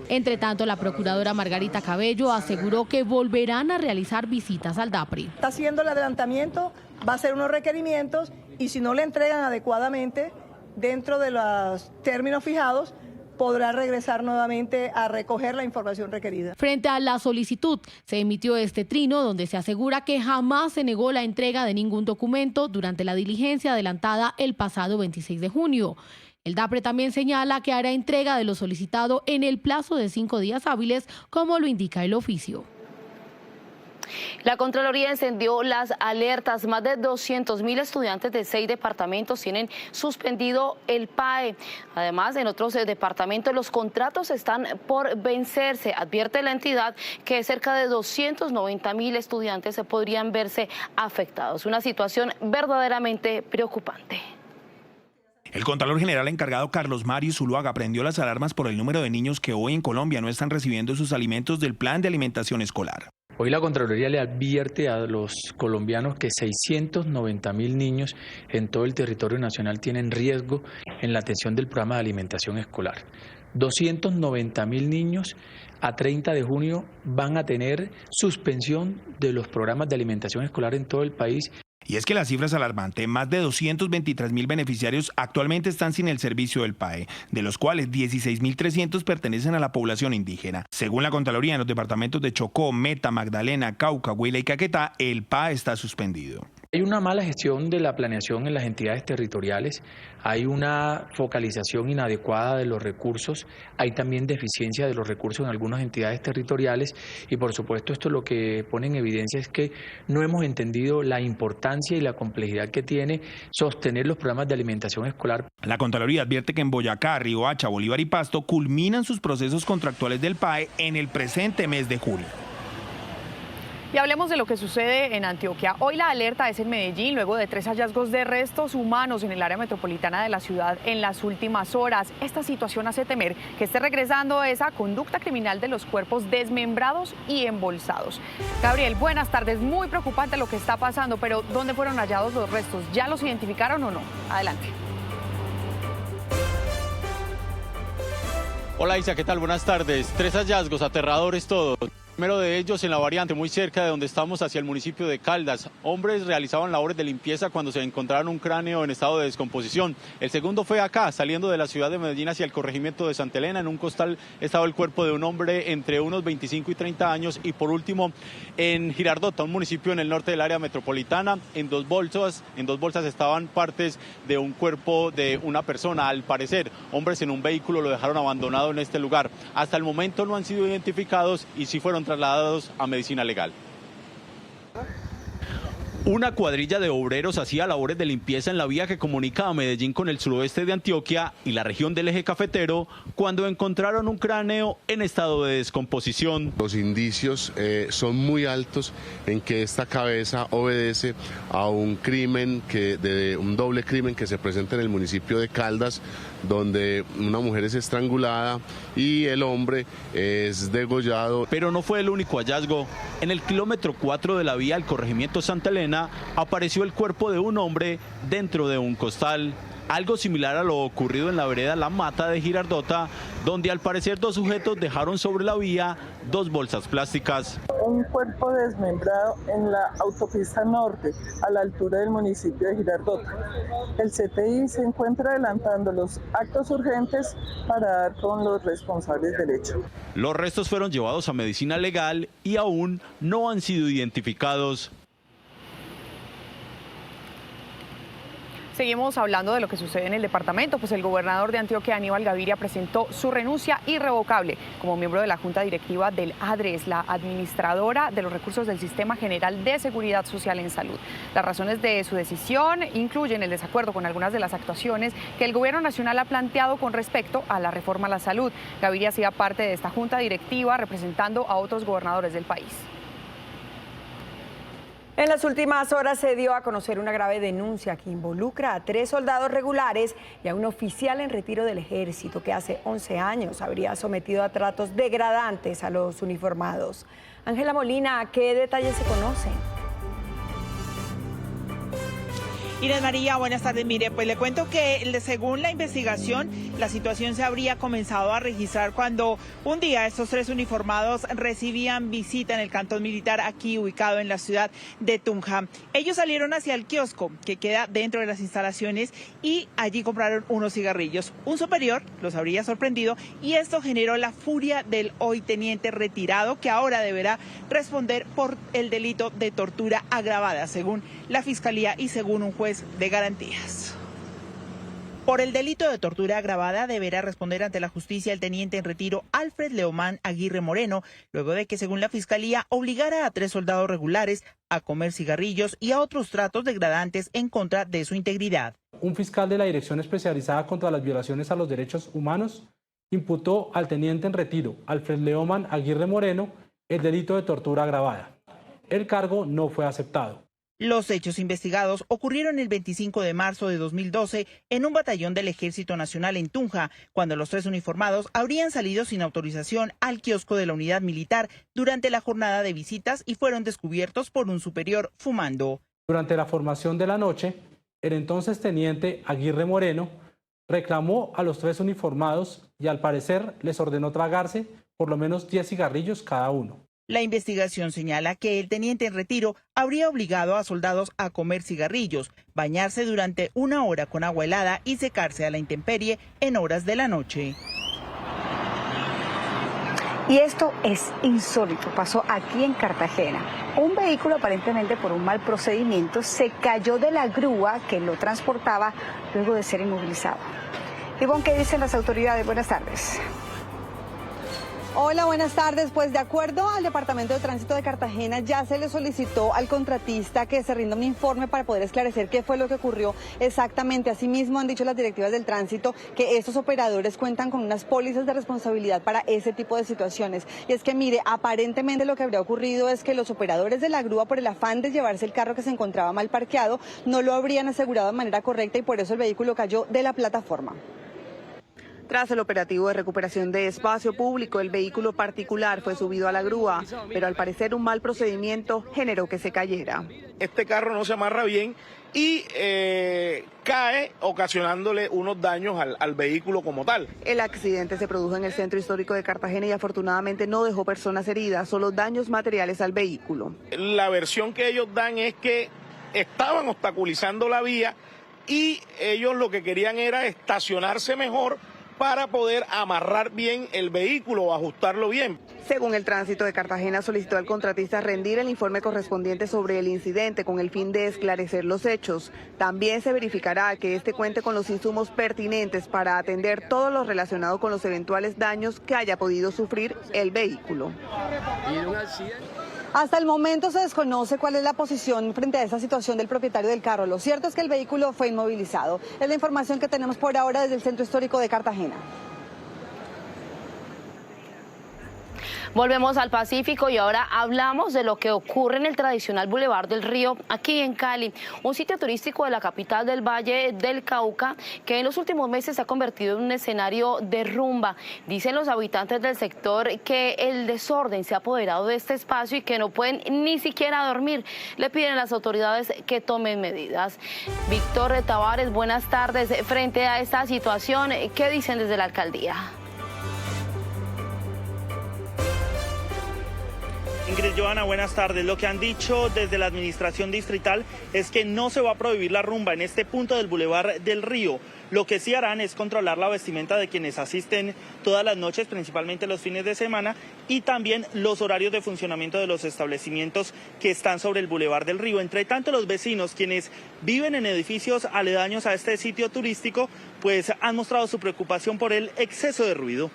Entre tanto, la procuradora Margarita Cabello aseguró que volverán a realizar visitas al DAPRE. Está haciendo el adelantamiento, va a hacer unos requerimientos y si no le entregan adecuadamente dentro de los términos fijados, podrá regresar nuevamente a recoger la información requerida. Frente a la solicitud, se emitió este trino donde se asegura que jamás se negó la entrega de ningún documento durante la diligencia adelantada el pasado 26 de junio. El DAPRE también señala que hará entrega de lo solicitado en el plazo de 5 días hábiles, como lo indica el oficio. La Contraloría encendió las alertas. Más de 200.000 estudiantes de 6 departamentos tienen suspendido el PAE. Además, en otros departamentos los contratos están por vencerse. Advierte la entidad que cerca de 290.000 estudiantes podrían verse afectados. Una situación verdaderamente preocupante. El Contralor General encargado Carlos Mario Zuluaga prendió las alarmas por el número de niños que hoy en Colombia no están recibiendo sus alimentos del Plan de Alimentación Escolar. Hoy la Contraloría le advierte a los colombianos que 690.000 niños en todo el territorio nacional tienen riesgo en la atención del programa de alimentación escolar. 290.000 niños a 30 de junio van a tener suspensión de los programas de alimentación escolar en todo el país. Y es que la cifra es alarmante. Más de 223.000 beneficiarios actualmente están sin el servicio del PAE, de los cuales 16.300 pertenecen a la población indígena. Según la Contraloría, en los departamentos de Chocó, Meta, Magdalena, Cauca, Huila y Caquetá, el PAE está suspendido. Hay una mala gestión de la planeación en las entidades territoriales, hay una focalización inadecuada de los recursos, hay también deficiencia de los recursos en algunas entidades territoriales y por supuesto esto lo que pone en evidencia es que no hemos entendido la importancia y la complejidad que tiene sostener los programas de alimentación escolar. La Contraloría advierte que en Boyacá, Riohacha, Bolívar y Pasto culminan sus procesos contractuales del PAE en el presente mes de julio. Y hablemos de lo que sucede en Antioquia. Hoy la alerta es en Medellín, luego de 3 hallazgos de restos humanos en el área metropolitana de la ciudad en las últimas horas. Esta situación hace temer que esté regresando esa conducta criminal de los cuerpos desmembrados y embolsados. Gabriel, buenas tardes. Muy preocupante lo que está pasando, pero ¿dónde fueron hallados los restos? ¿Ya los identificaron o no? Adelante. Hola Isa, ¿qué tal? Buenas tardes. 3 hallazgos aterradores todos. El primero de ellos en la variante, muy cerca de donde estamos, hacia el municipio de Caldas. Hombres realizaban labores de limpieza cuando se encontraron un cráneo en estado de descomposición. El segundo fue acá, saliendo de la ciudad de Medellín hacia el corregimiento de Santa Elena. En un costal estaba el cuerpo de un hombre entre unos 25 y 30 años. Y por último, en Girardota, un municipio en el norte del área metropolitana, en dos bolsas estaban partes de un cuerpo de una persona. Al parecer, hombres en un vehículo lo dejaron abandonado en este lugar. Hasta el momento no han sido identificados y sí fueron trasladados a medicina legal. Una cuadrilla de obreros hacía labores de limpieza en la vía que comunica a Medellín con el suroeste de Antioquia y la región del eje cafetero cuando encontraron un cráneo en estado de descomposición. Los indicios son muy altos en que esta cabeza obedece a un crimen, un doble crimen que se presenta en el municipio de Caldas, donde una mujer es estrangulada y el hombre es degollado. Pero no fue el único hallazgo. En el kilómetro 4 de la vía al corregimiento Santa Elena apareció el cuerpo de un hombre dentro de un costal. Algo similar a lo ocurrido en la vereda La Mata de Girardota, donde al parecer 2 sujetos dejaron sobre la vía 2 bolsas plásticas. Un cuerpo desmembrado en la autopista norte, a la altura del municipio de Girardota. El CTI se encuentra adelantando los actos urgentes para dar con los responsables del hecho. Los restos fueron llevados a medicina legal y aún no han sido identificados. Seguimos hablando de lo que sucede en el departamento, pues el gobernador de Antioquia, Aníbal Gaviria, presentó su renuncia irrevocable como miembro de la Junta Directiva del ADRES, la administradora de los recursos del Sistema General de Seguridad Social en Salud. Las razones de su decisión incluyen el desacuerdo con algunas de las actuaciones que el gobierno nacional ha planteado con respecto a la reforma a la salud. Gaviria hacía parte de esta Junta Directiva representando a otros gobernadores del país. En las últimas horas se dio a conocer una grave denuncia que involucra a 3 soldados regulares y a un oficial en retiro del ejército que hace 11 años habría sometido a tratos degradantes a los uniformados. Ángela Molina, ¿qué detalles se conocen? Inés María, buenas tardes. Mire, pues le cuento que según la investigación, la situación se habría comenzado a registrar cuando un día estos 3 uniformados recibían visita en el cantón militar aquí ubicado en la ciudad de Tunja. Ellos salieron hacia el kiosco que queda dentro de las instalaciones y allí compraron unos cigarrillos. Un superior los habría sorprendido y esto generó la furia del hoy teniente retirado que ahora deberá responder por el delito de tortura agravada, según la Fiscalía y según un juez de garantías. Por el delito de tortura agravada deberá responder ante la justicia el teniente en retiro Alfred Leomán Aguirre Moreno, luego de que, según la Fiscalía, obligara a 3 soldados regulares a comer cigarrillos y a otros tratos degradantes en contra de su integridad. Un fiscal de la Dirección Especializada contra las Violaciones a los Derechos Humanos imputó al teniente en retiro Alfred Leomán Aguirre Moreno el delito de tortura agravada. El cargo no fue aceptado. Los hechos investigados ocurrieron el 25 de marzo de 2012 en un batallón del Ejército Nacional en Tunja, cuando los 3 uniformados habrían salido sin autorización al kiosco de la unidad militar durante la jornada de visitas y fueron descubiertos por un superior fumando. Durante la formación de la noche, el entonces teniente Aguirre Moreno reclamó a los 3 uniformados y al parecer les ordenó tragarse por lo menos 10 cigarrillos cada uno. La investigación señala que el teniente en retiro habría obligado a soldados a comer cigarrillos, bañarse durante 1 hora con agua helada y secarse a la intemperie en horas de la noche. Y esto es insólito, pasó aquí en Cartagena. Un vehículo, aparentemente por un mal procedimiento, se cayó de la grúa que lo transportaba luego de ser inmovilizado. Ivonne, ¿qué dicen las autoridades? Buenas tardes. Hola, buenas tardes. Pues de acuerdo al Departamento de Tránsito de Cartagena, ya se le solicitó al contratista que se rinda un informe para poder esclarecer qué fue lo que ocurrió exactamente. Asimismo, han dicho las directivas del tránsito que estos operadores cuentan con unas pólizas de responsabilidad para ese tipo de situaciones. Y es que, mire, aparentemente lo que habría ocurrido es que los operadores de la grúa, por el afán de llevarse el carro que se encontraba mal parqueado, no lo habrían asegurado de manera correcta y por eso el vehículo cayó de la plataforma. Tras el operativo de recuperación de espacio público, el vehículo particular fue subido a la grúa, pero al parecer un mal procedimiento generó que se cayera. Este carro no se amarra bien y cae ocasionándole unos daños al vehículo como tal. El accidente se produjo en el centro histórico de Cartagena y afortunadamente no dejó personas heridas, solo daños materiales al vehículo. La versión que ellos dan es que estaban obstaculizando la vía y ellos lo que querían era estacionarse mejor para poder amarrar bien el vehículo o ajustarlo bien. Según el Tránsito de Cartagena, solicitó al contratista rendir el informe correspondiente sobre el incidente con el fin de esclarecer los hechos. También se verificará que este cuente con los insumos pertinentes para atender todo lo relacionado con los eventuales daños que haya podido sufrir el vehículo. Hasta el momento se desconoce cuál es la posición frente a esta situación del propietario del carro. Lo cierto es que el vehículo fue inmovilizado. Es la información que tenemos por ahora desde el Centro Histórico de Cartagena. Volvemos al Pacífico y ahora hablamos de lo que ocurre en el tradicional Boulevard del Río, aquí en Cali, un sitio turístico de la capital del Valle del Cauca, que en los últimos meses se ha convertido en un escenario de rumba. Dicen los habitantes del sector que el desorden se ha apoderado de este espacio y que no pueden ni siquiera dormir. Le piden a las autoridades que tomen medidas. Víctor Tavares, buenas tardes. Frente a esta situación, ¿qué dicen desde la alcaldía? Ingrid, Joana, buenas tardes. Lo que han dicho desde la administración distrital es que no se va a prohibir la rumba en este punto del Boulevard del Río. Lo que sí harán es controlar la vestimenta de quienes asisten todas las noches, principalmente los fines de semana, y también los horarios de funcionamiento de los establecimientos que están sobre el Boulevard del Río. Entre tanto, los vecinos, quienes viven en edificios aledaños a este sitio turístico, pues han mostrado su preocupación por el exceso de ruido.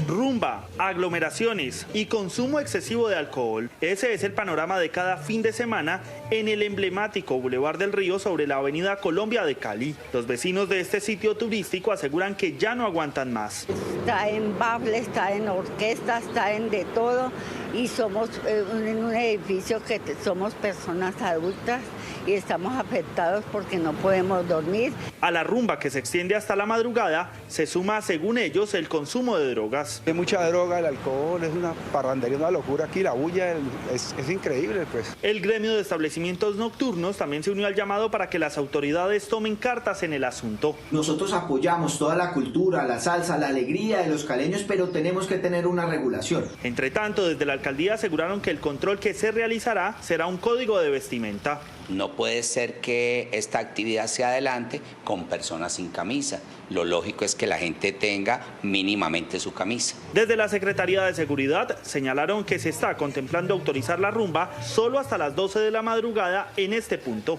Rumba, aglomeraciones y consumo excesivo de alcohol. Ese es el panorama de cada fin de semana en el emblemático Boulevard del Río sobre la avenida Colombia de Cali. Los vecinos de este sitio turístico aseguran que ya no aguantan más. Está en bafle, está en orquesta, está en de todo y somos en un edificio que somos personas adultas y estamos afectados porque no podemos dormir. A la rumba, que se extiende hasta la madrugada, se suma, según ellos, el consumo de drogas. Hay mucha droga, el alcohol, es una parrandería, una locura aquí, la bulla es increíble, pues. El gremio de establecimientos nocturnos también se unió al llamado para que las autoridades tomen cartas en el asunto. Nosotros apoyamos toda la cultura, la salsa, la alegría de los caleños, pero tenemos que tener una regulación. Entre tanto, desde la alcaldía aseguraron que el control que se realizará será un código de vestimenta. No puede ser que esta actividad se adelante con personas sin camisa. Lo lógico es que la gente tenga mínimamente su camisa. Desde la Secretaría de Seguridad señalaron que se está contemplando autorizar la rumba solo hasta las 12 de la madrugada en este punto.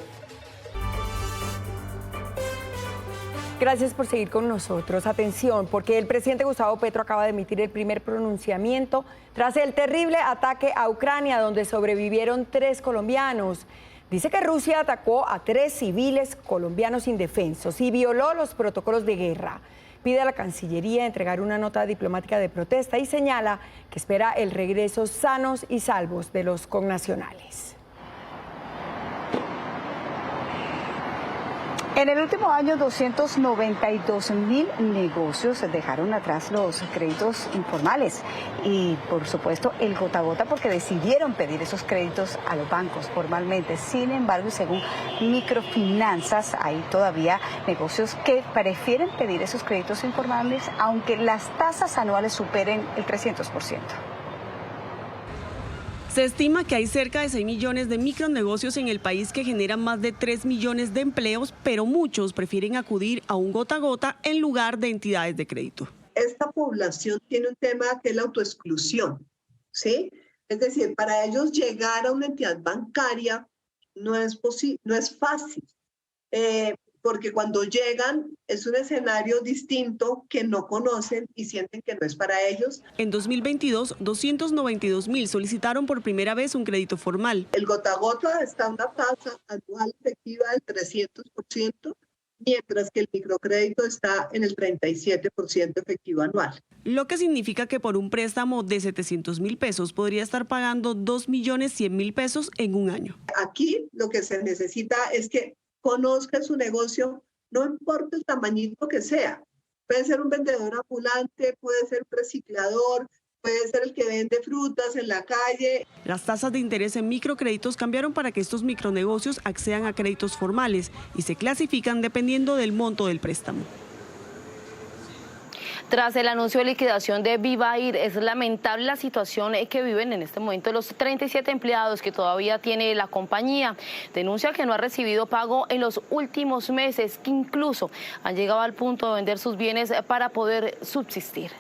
Gracias por seguir con nosotros. Atención, porque el presidente Gustavo Petro acaba de emitir el primer pronunciamiento tras el terrible ataque a Ucrania, donde sobrevivieron 3 colombianos. Dice que Rusia atacó a 3 civiles colombianos indefensos y violó los protocolos de guerra. Pide a la Cancillería entregar una nota diplomática de protesta y señala que espera el regreso sanos y salvos de los connacionales. En el último año, 292.000 negocios dejaron atrás los créditos informales y, por supuesto, el gota a gota porque decidieron pedir esos créditos a los bancos formalmente. Sin embargo, según Microfinanzas, hay todavía negocios que prefieren pedir esos créditos informales aunque las tasas anuales superen el 300%. Se estima que hay cerca de 6 millones de micronegocios en el país que generan más de 3 millones de empleos, pero muchos prefieren acudir a un gota a gota en lugar de entidades de crédito. esta población tiene un tema que es la autoexclusión, ¿sí? Es decir, para ellos llegar a una entidad bancaria no es fácil, porque cuando llegan es un escenario distinto que no conocen y sienten que no es para ellos. En 2022, 292.000 solicitaron por primera vez un crédito formal. El gota a gota está en una tasa anual efectiva del 300%, mientras que el microcrédito está en el 37% efectivo anual. Lo que significa que por un préstamo de 700.000 pesos podría estar pagando 2.100.000 pesos en un año. Aquí lo que se necesita es que conozca su negocio, no importa el tamañito que sea. Puede ser un vendedor ambulante, puede ser un reciclador, puede ser el que vende frutas en la calle. Las tasas de interés en microcréditos cambiaron para que estos micronegocios accedan a créditos formales y se clasifican dependiendo del monto del préstamo. Tras el anuncio de liquidación de Vivair, es lamentable la situación que viven en este momento los 37 empleados que todavía tiene la compañía. Denuncia que no ha recibido pago en los últimos meses, que incluso han llegado al punto de vender sus bienes para poder subsistir.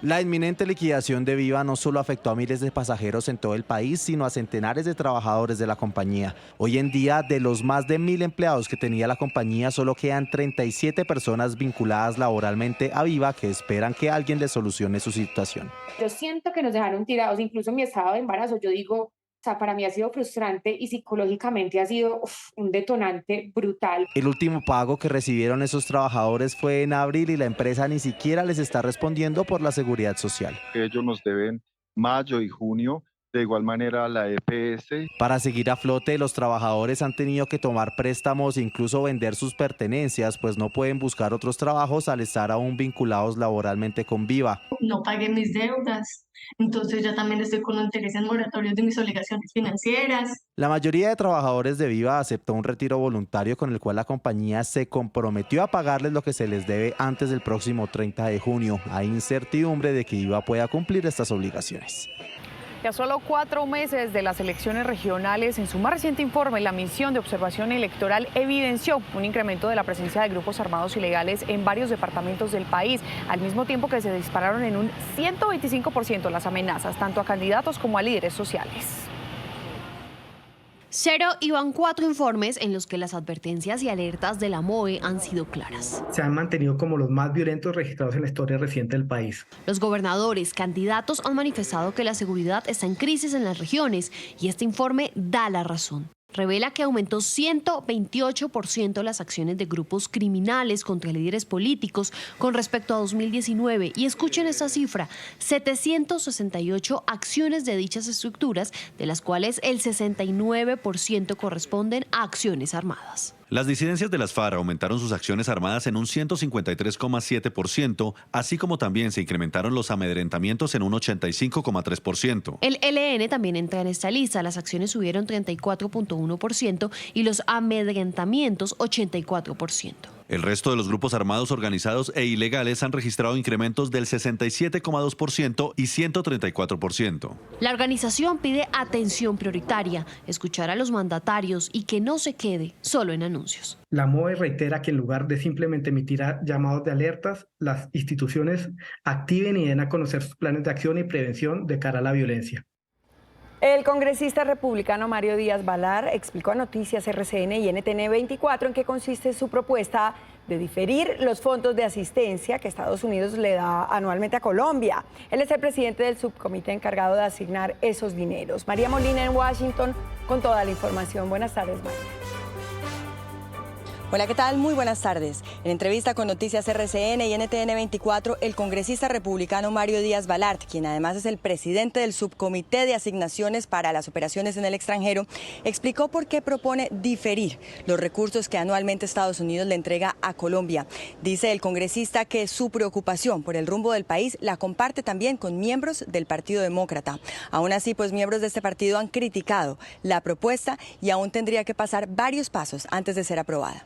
La inminente liquidación de Viva no solo afectó a miles de pasajeros en todo el país, sino a centenares de trabajadores de la compañía. Hoy en día, de los más de 1.000 empleados que tenía la compañía, solo quedan 37 personas vinculadas laboralmente a Viva que esperan que alguien les solucione su situación. Yo siento que nos dejaron tirados, incluso en mi estado de embarazo. Yo digo, o sea, para mí ha sido frustrante y psicológicamente ha sido un detonante brutal. El último pago que recibieron esos trabajadores fue en abril y la empresa ni siquiera les está respondiendo por la seguridad social. Ellos nos deben mayo y junio, de igual manera la EPS. Para seguir a flote, los trabajadores han tenido que tomar préstamos e incluso vender sus pertenencias, pues no pueden buscar otros trabajos al estar aún vinculados laboralmente con Viva. No pagué mis deudas, entonces ya también estoy con intereses moratorios de mis obligaciones financieras. La mayoría de trabajadores de Viva aceptó un retiro voluntario con el cual la compañía se comprometió a pagarles lo que se les debe antes del próximo 30 de junio. Hay incertidumbre de que Viva pueda cumplir estas obligaciones. Y a solo 4 meses de las elecciones regionales, en su más reciente informe, la misión de observación electoral evidenció un incremento de la presencia de grupos armados ilegales en varios departamentos del país, al mismo tiempo que se dispararon en un 125% las amenazas, tanto a candidatos como a líderes sociales. Cero iban 4 informes en los que las advertencias y alertas de la MOE han sido claras. Se han mantenido como los más violentos registrados en la historia reciente del país. Los gobernadores, candidatos han manifestado que la seguridad está en crisis en las regiones y este informe da la razón. Revela que aumentó 128% las acciones de grupos criminales contra líderes políticos con respecto a 2019. Y escuchen esa cifra, 768 acciones de dichas estructuras, de las cuales el 69% corresponden a acciones armadas. Las disidencias de las FARC aumentaron sus acciones armadas en un 153,7%, así como también se incrementaron los amedrentamientos en un 85,3%. El ELN también entra en esta lista. Las acciones subieron 34,1% y los amedrentamientos 84%. El resto de los grupos armados organizados e ilegales han registrado incrementos del 67,2% y 134%. La organización pide atención prioritaria, escuchar a los mandatarios y que no se quede solo en anuncios. La MOE reitera que en lugar de simplemente emitir llamados de alertas, las instituciones activen y den a conocer sus planes de acción y prevención de cara a la violencia. El congresista republicano Mario Díaz Balar explicó a Noticias RCN y NTN 24 en qué consiste su propuesta de diferir los fondos de asistencia que Estados Unidos le da anualmente a Colombia. Él es el presidente del subcomité encargado de asignar esos dineros. María Molina en Washington con toda la información. Buenas tardes, María. Hola, ¿qué tal? Muy buenas tardes. En entrevista con Noticias RCN y NTN 24, el congresista republicano Mario Díaz Balart, quien además es el presidente del subcomité de asignaciones para las operaciones en el extranjero, explicó por qué propone diferir los recursos que anualmente Estados Unidos le entrega a Colombia. Dice el congresista que su preocupación por el rumbo del país la comparte también con miembros del Partido Demócrata. Aún así, pues miembros de este partido han criticado la propuesta y aún tendría que pasar varios pasos antes de ser aprobada.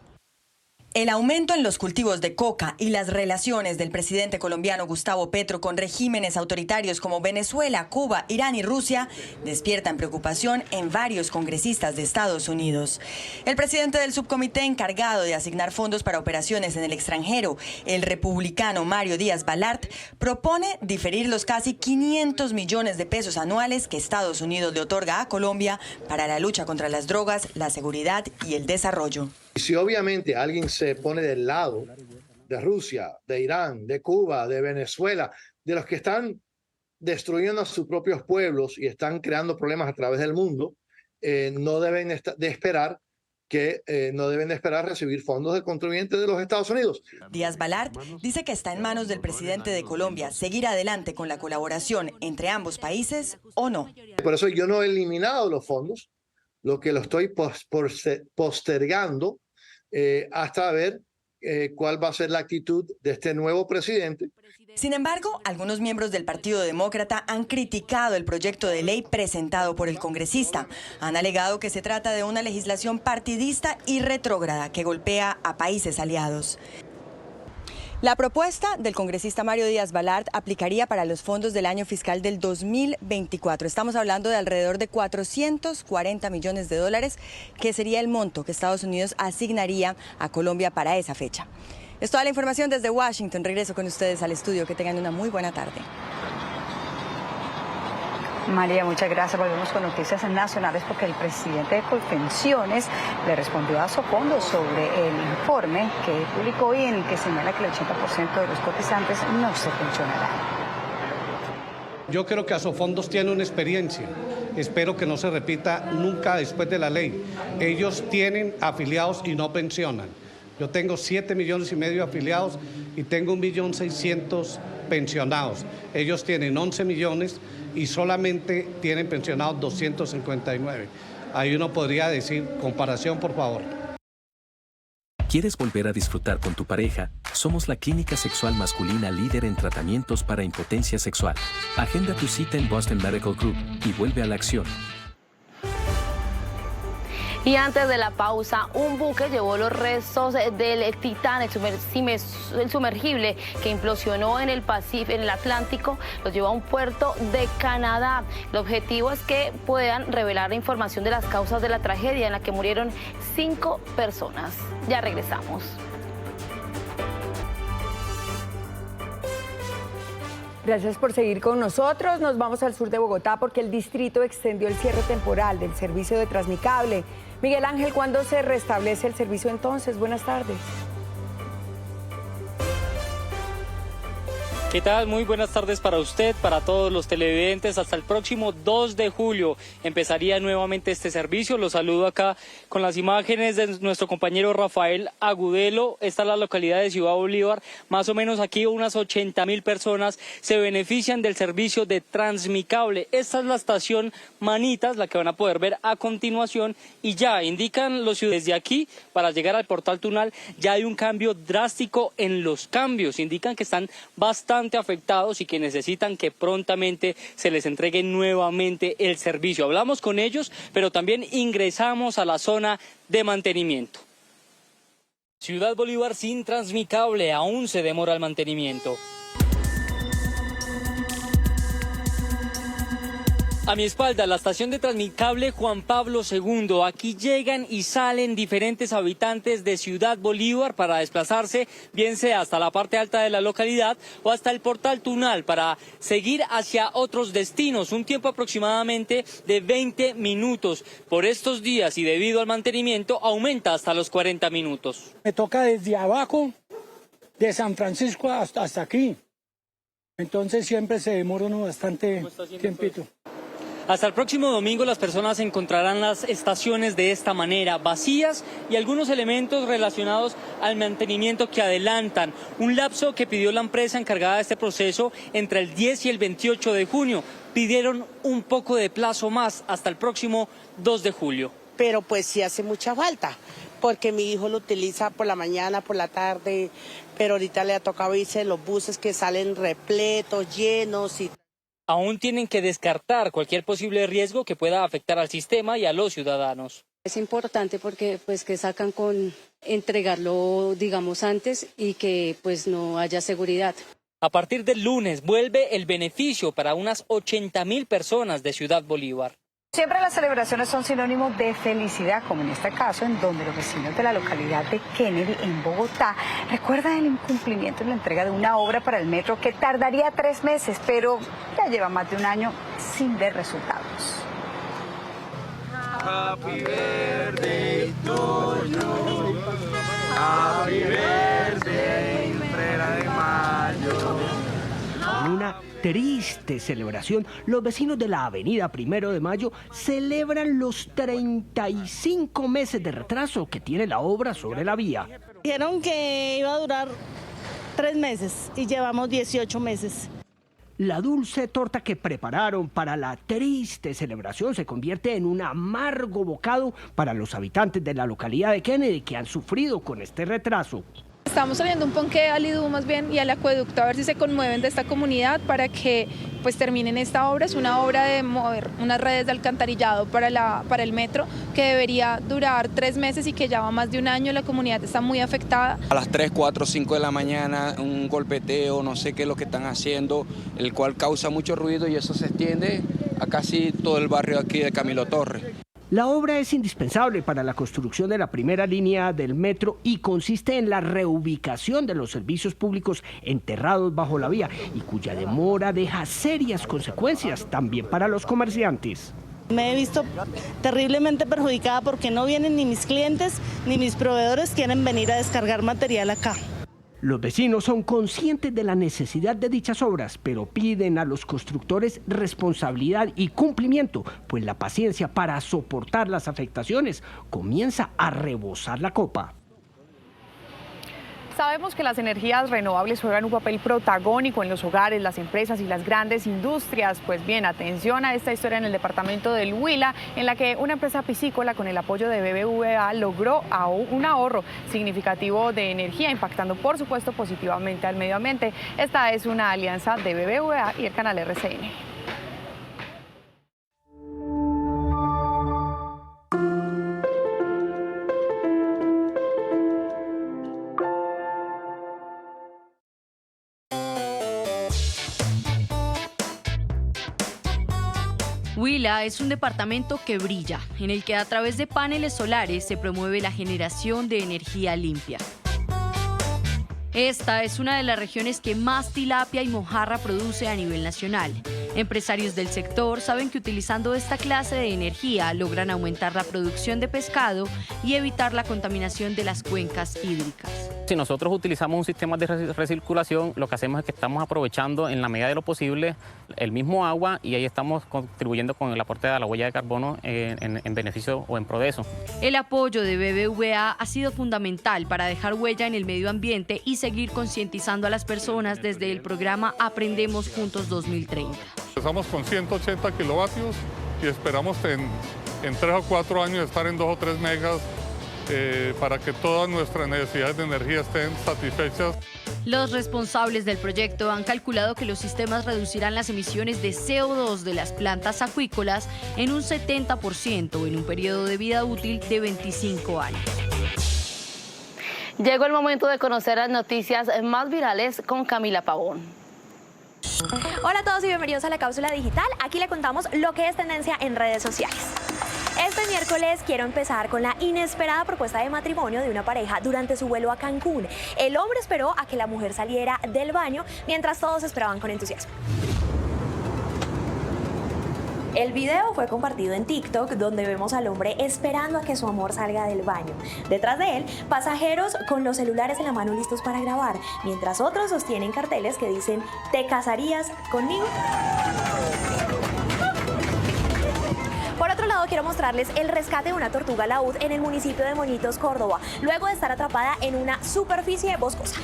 El aumento en los cultivos de coca y las relaciones del presidente colombiano Gustavo Petro con regímenes autoritarios como Venezuela, Cuba, Irán y Rusia despiertan preocupación en varios congresistas de Estados Unidos. El presidente del subcomité encargado de asignar fondos para operaciones en el extranjero, el republicano Mario Díaz Balart, propone diferir los casi 500 millones de pesos anuales que Estados Unidos le otorga a Colombia para la lucha contra las drogas, la seguridad y el desarrollo. Si obviamente alguien se pone del lado de Rusia, de Irán, de Cuba, de Venezuela, de los que están destruyendo a sus propios pueblos y están creando problemas a través del mundo, no deben de esperar recibir fondos del contribuyente de los Estados Unidos. Díaz Balart dice que está en manos del presidente de Colombia seguir adelante con la colaboración entre ambos países o no. Por eso yo no he eliminado los fondos, lo que lo estoy postergando hasta ver cuál va a ser la actitud de este nuevo presidente. Sin embargo, algunos miembros del Partido Demócrata han criticado el proyecto de ley presentado por el congresista. Han alegado que se trata de una legislación partidista y retrógrada que golpea a países aliados. La propuesta del congresista Mario Díaz Balart aplicaría para los fondos del año fiscal del 2024. Estamos hablando de alrededor de 440 millones de dólares, que sería el monto que Estados Unidos asignaría a Colombia para esa fecha. Es toda la información desde Washington. Regreso con ustedes al estudio. Que tengan una muy buena tarde. María, muchas gracias. Volvemos con noticias nacionales porque el presidente de Colpensiones le respondió a Sofondo sobre el informe que publicó hoy en el que señala que el 80% de los cotizantes no se pensionarán. Yo creo que Asofondos tiene una experiencia. Espero que no se repita nunca después de la ley. Ellos tienen afiliados y no pensionan. Yo tengo 7,5 millones de afiliados y tengo 1,600,000 pensionados. Ellos tienen 11 millones y solamente tienen pensionados 259. Ahí uno podría decir, comparación, por favor. ¿Quieres volver a disfrutar con tu pareja? Somos la clínica sexual masculina líder en tratamientos para impotencia sexual. Agenda tu cita en Boston Medical Group y vuelve a la acción. Y antes de la pausa, un buque llevó los restos del Titán, el sumergible que implosionó en el Atlántico, los llevó a un puerto de Canadá. El objetivo es que puedan revelar la información de las causas de la tragedia en la que murieron 5 personas. Ya regresamos. Gracias por seguir con nosotros. Nos vamos al sur de Bogotá porque el distrito extendió el cierre temporal del servicio de Transmicable. Miguel Ángel, ¿cuándo se restablece el servicio entonces? Buenas tardes. ¿Qué tal? Muy buenas tardes para usted, para todos los televidentes. Hasta el próximo 2 de julio empezaría nuevamente este servicio. Los saludo acá con las imágenes de nuestro compañero Rafael Agudelo. Esta es la localidad de Ciudad Bolívar. Más o menos aquí unas 80,000 personas se benefician del servicio de Transmicable. Esta es la estación Manitas, la que van a poder ver a continuación. Y ya indican los ciudadanos desde aquí, para llegar al Portal Tunal, ya hay un cambio drástico en los cambios. Indican que están bastante afectados y que necesitan que prontamente se les entregue nuevamente el servicio. Hablamos con ellos, pero también ingresamos a la zona de mantenimiento. Ciudad Bolívar sin Transmicable, aún se demora el mantenimiento. A mi espalda, la estación de Transmicable Juan Pablo II. Aquí llegan y salen diferentes habitantes de Ciudad Bolívar para desplazarse, bien sea hasta la parte alta de la localidad o hasta el Portal Tunal para seguir hacia otros destinos. Un tiempo aproximadamente de 20 minutos. Por estos días y debido al mantenimiento aumenta hasta los 40 minutos. Me toca desde abajo, de San Francisco hasta aquí. Entonces siempre se demora uno bastante tiempito. Hasta el próximo domingo las personas encontrarán las estaciones de esta manera, vacías y algunos elementos relacionados al mantenimiento que adelantan. Un lapso que pidió la empresa encargada de este proceso entre el 10 y el 28 de junio. Pidieron un poco de plazo más hasta el próximo 2 de julio. Pero pues sí hace mucha falta, porque mi hijo lo utiliza por la mañana, por la tarde, pero ahorita le ha tocado irse los buses que salen repletos, llenos y... Aún tienen que descartar cualquier posible riesgo que pueda afectar al sistema y a los ciudadanos. Es importante porque pues que sacan con entregarlo, digamos, antes y que pues no haya seguridad. A partir del lunes vuelve el beneficio para unas 80.000 personas de Ciudad Bolívar. Siempre las celebraciones son sinónimo de felicidad, como en este caso, en donde los vecinos de la localidad de Kennedy, en Bogotá, recuerdan el incumplimiento en la entrega de una obra para el metro que tardaría 3 meses, pero ya lleva más de un año sin ver resultados. Happy birthday to you. Happy birthday, 3 de mayo. En una triste celebración, los vecinos de la avenida 1 de Mayo celebran los 35 meses de retraso que tiene la obra sobre la vía. Dijeron que iba a durar 3 meses y llevamos 18 meses. La dulce torta que prepararon para la triste celebración se convierte en un amargo bocado para los habitantes de la localidad de Kennedy que han sufrido con este retraso. Estamos trayendo un ponqué al IDU más bien y al acueducto a ver si se conmueven de esta comunidad para que pues terminen esta obra. Es una obra de mover unas redes de alcantarillado para el metro que debería durar 3 meses y que ya va más de un año. La comunidad está muy afectada. A las 3, 4, 5 de la mañana un golpeteo, no sé qué es lo que están haciendo, el cual causa mucho ruido y eso se extiende a casi todo el barrio aquí de Camilo Torres. La obra es indispensable para la construcción de la primera línea del metro y consiste en la reubicación de los servicios públicos enterrados bajo la vía y cuya demora deja serias consecuencias también para los comerciantes. Me he visto terriblemente perjudicada porque no vienen ni mis clientes ni mis proveedores quieren venir a descargar material acá. Los vecinos son conscientes de la necesidad de dichas obras, pero piden a los constructores responsabilidad y cumplimiento, pues la paciencia para soportar las afectaciones comienza a rebosar la copa. Sabemos que las energías renovables juegan un papel protagónico en los hogares, las empresas y las grandes industrias. Pues bien, atención a esta historia en el departamento del Huila, en la que una empresa piscícola con el apoyo de BBVA logró un ahorro significativo de energía, impactando por supuesto positivamente al medio ambiente. Esta es una alianza de BBVA y el canal RCN. Huila es un departamento que brilla, en el que a través de paneles solares se promueve la generación de energía limpia. Esta es una de las regiones que más tilapia y mojarra produce a nivel nacional. Empresarios del sector saben que utilizando esta clase de energía logran aumentar la producción de pescado y evitar la contaminación de las cuencas hídricas. Si nosotros utilizamos un sistema de recirculación, lo que hacemos es que estamos aprovechando en la medida de lo posible el mismo agua y ahí estamos contribuyendo con el aporte de la huella de carbono en beneficio o en pro de eso. El apoyo de BBVA ha sido fundamental para dejar huella en el medio ambiente y seguir concientizando a las personas desde el programa Aprendemos Juntos 2030. Empezamos con 180 kilovatios y esperamos en 3 o 4 años estar en 2 o 3 megas para que todas nuestras necesidades de energía estén satisfechas. Los responsables del proyecto han calculado que los sistemas reducirán las emisiones de CO2 de las plantas acuícolas en un 70% en un periodo de vida útil de 25 años. Llegó el momento de conocer las noticias más virales con Camila Pavón. Hola a todos y bienvenidos a la Cápsula Digital. Aquí le contamos lo que es tendencia en redes sociales. Este miércoles quiero empezar con la inesperada propuesta de matrimonio de una pareja durante su vuelo a Cancún. El hombre esperó a que la mujer saliera del baño mientras todos esperaban con entusiasmo. El video fue compartido en TikTok, donde vemos al hombre esperando a que su amor salga del baño. Detrás de él, pasajeros con los celulares en la mano listos para grabar, mientras otros sostienen carteles que dicen ¿te casarías conmigo? Por otro lado, quiero mostrarles el rescate de una tortuga laúd en el municipio de Moñitos, Córdoba, luego de estar atrapada en una superficie boscosa.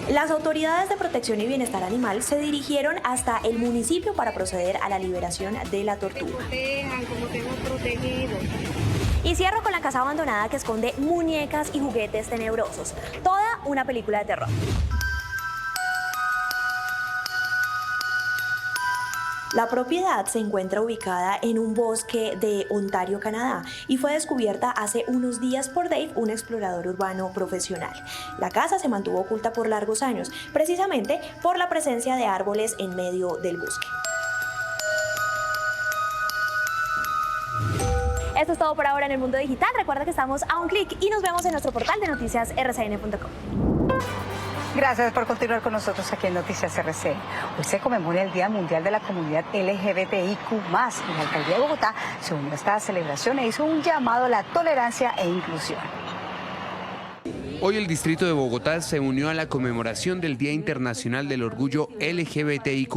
Las autoridades de protección y bienestar animal se dirigieron hasta el municipio para proceder a la liberación de la tortuga. Y cierro con la casa abandonada que esconde muñecas y juguetes tenebrosos. Toda una película de terror. La propiedad se encuentra ubicada en un bosque de Ontario, Canadá, y fue descubierta hace unos días por Dave, un explorador urbano profesional. La casa se mantuvo oculta por largos años, precisamente por la presencia de árboles en medio del bosque. Esto es todo por ahora en el mundo digital. Recuerda que estamos a un clic y nos vemos en nuestro portal de noticias rcn.com. Gracias por continuar con nosotros aquí en Noticias RCN. Hoy se conmemora el Día Mundial de la Comunidad LGBTIQ+, y la Alcaldía de Bogotá se unió a esta celebración e hizo un llamado a la tolerancia e inclusión. Hoy el Distrito de Bogotá se unió a la conmemoración del Día Internacional del Orgullo LGBTIQ+.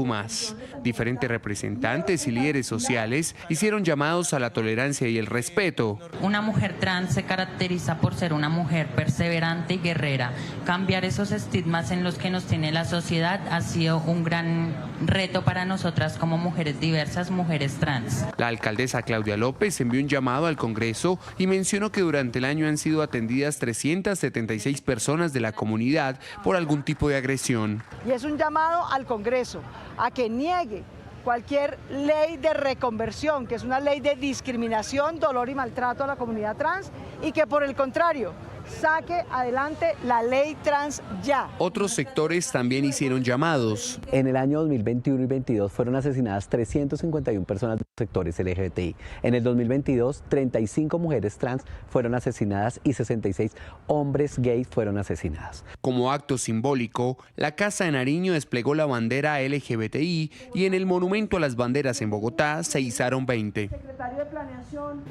Diferentes representantes y líderes sociales hicieron llamados a la tolerancia y el respeto. Una mujer trans se caracteriza por ser una mujer perseverante y guerrera. Cambiar esos estigmas en los que nos tiene la sociedad ha sido un gran reto para nosotras como mujeres diversas, mujeres trans. La alcaldesa Claudia López envió un llamado al Congreso y mencionó que durante el año han sido atendidas 376 personas de la comunidad por algún tipo de agresión. Y es un llamado al Congreso a que niegue cualquier ley de reconversión, que es una ley de discriminación, dolor y maltrato a la comunidad trans, y que por el contrario saque adelante la ley trans ya. Otros sectores también hicieron llamados. En el año 2021 y 2022 fueron asesinadas 351 personas de los sectores LGBTI. En el 2022, 35 mujeres trans fueron asesinadas y 66 hombres gays fueron asesinados. Como acto simbólico, la Casa de Nariño desplegó la bandera LGBTI y en el Monumento a las Banderas en Bogotá se izaron 20.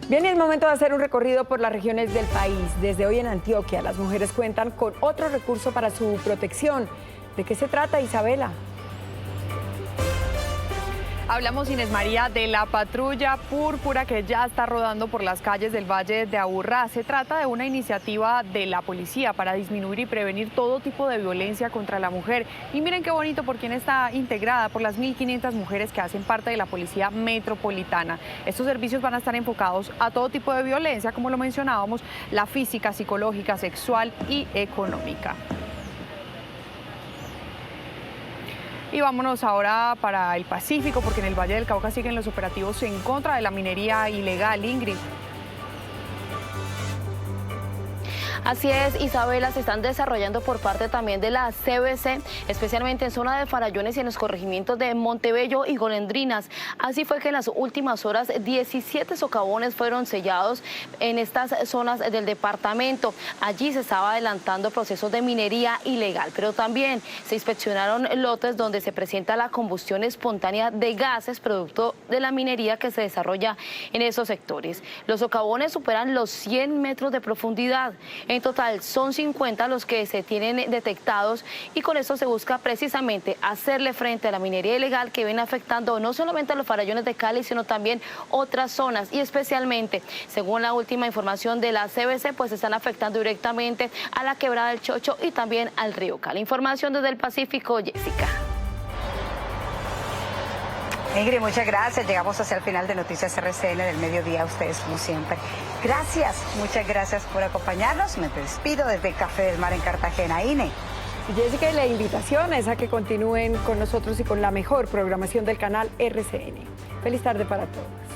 Bien, es momento de hacer un recorrido por las regiones del país. Desde hoy en Antioquia, las mujeres cuentan con otro recurso para su protección. ¿De qué se trata, Isabela? Hablamos, Inés María, de la patrulla púrpura que ya está rodando por las calles del Valle de Aburrá. Se trata de una iniciativa de la policía para disminuir y prevenir todo tipo de violencia contra la mujer. Y miren qué bonito por quién está integrada, por las 1.500 mujeres que hacen parte de la Policía Metropolitana. Estos servicios van a estar enfocados a todo tipo de violencia, como lo mencionábamos, la física, psicológica, sexual y económica. Y vámonos ahora para el Pacífico, porque en el Valle del Cauca siguen los operativos en contra de la minería ilegal. Ingrid. Así es, Isabela, se están desarrollando por parte también de la CBC, especialmente en zona de Farallones y en los corregimientos de Montebello y Golondrinas. Así fue que en las últimas horas 17 socavones fueron sellados en estas zonas del departamento. Allí se estaba adelantando procesos de minería ilegal, pero también se inspeccionaron lotes donde se presenta la combustión espontánea de gases producto de la minería que se desarrolla en esos sectores. Los socavones superan los 100 metros de profundidad. En total son 50 los que se tienen detectados y con esto se busca precisamente hacerle frente a la minería ilegal que viene afectando no solamente a los Farallones de Cali, sino también otras zonas y especialmente, según la última información de la CBC, pues están afectando directamente a la Quebrada del Chocho y también al río Cali. Información desde el Pacífico, Jessica. Ingrid, muchas gracias. Llegamos hacia el final de Noticias RCN del mediodía. Ustedes, como siempre. Gracias, muchas gracias por acompañarnos. Me despido desde Café del Mar en Cartagena. Ine. Jessica, la invitación es a que continúen con nosotros y con la mejor programación del canal RCN. Feliz tarde para todos.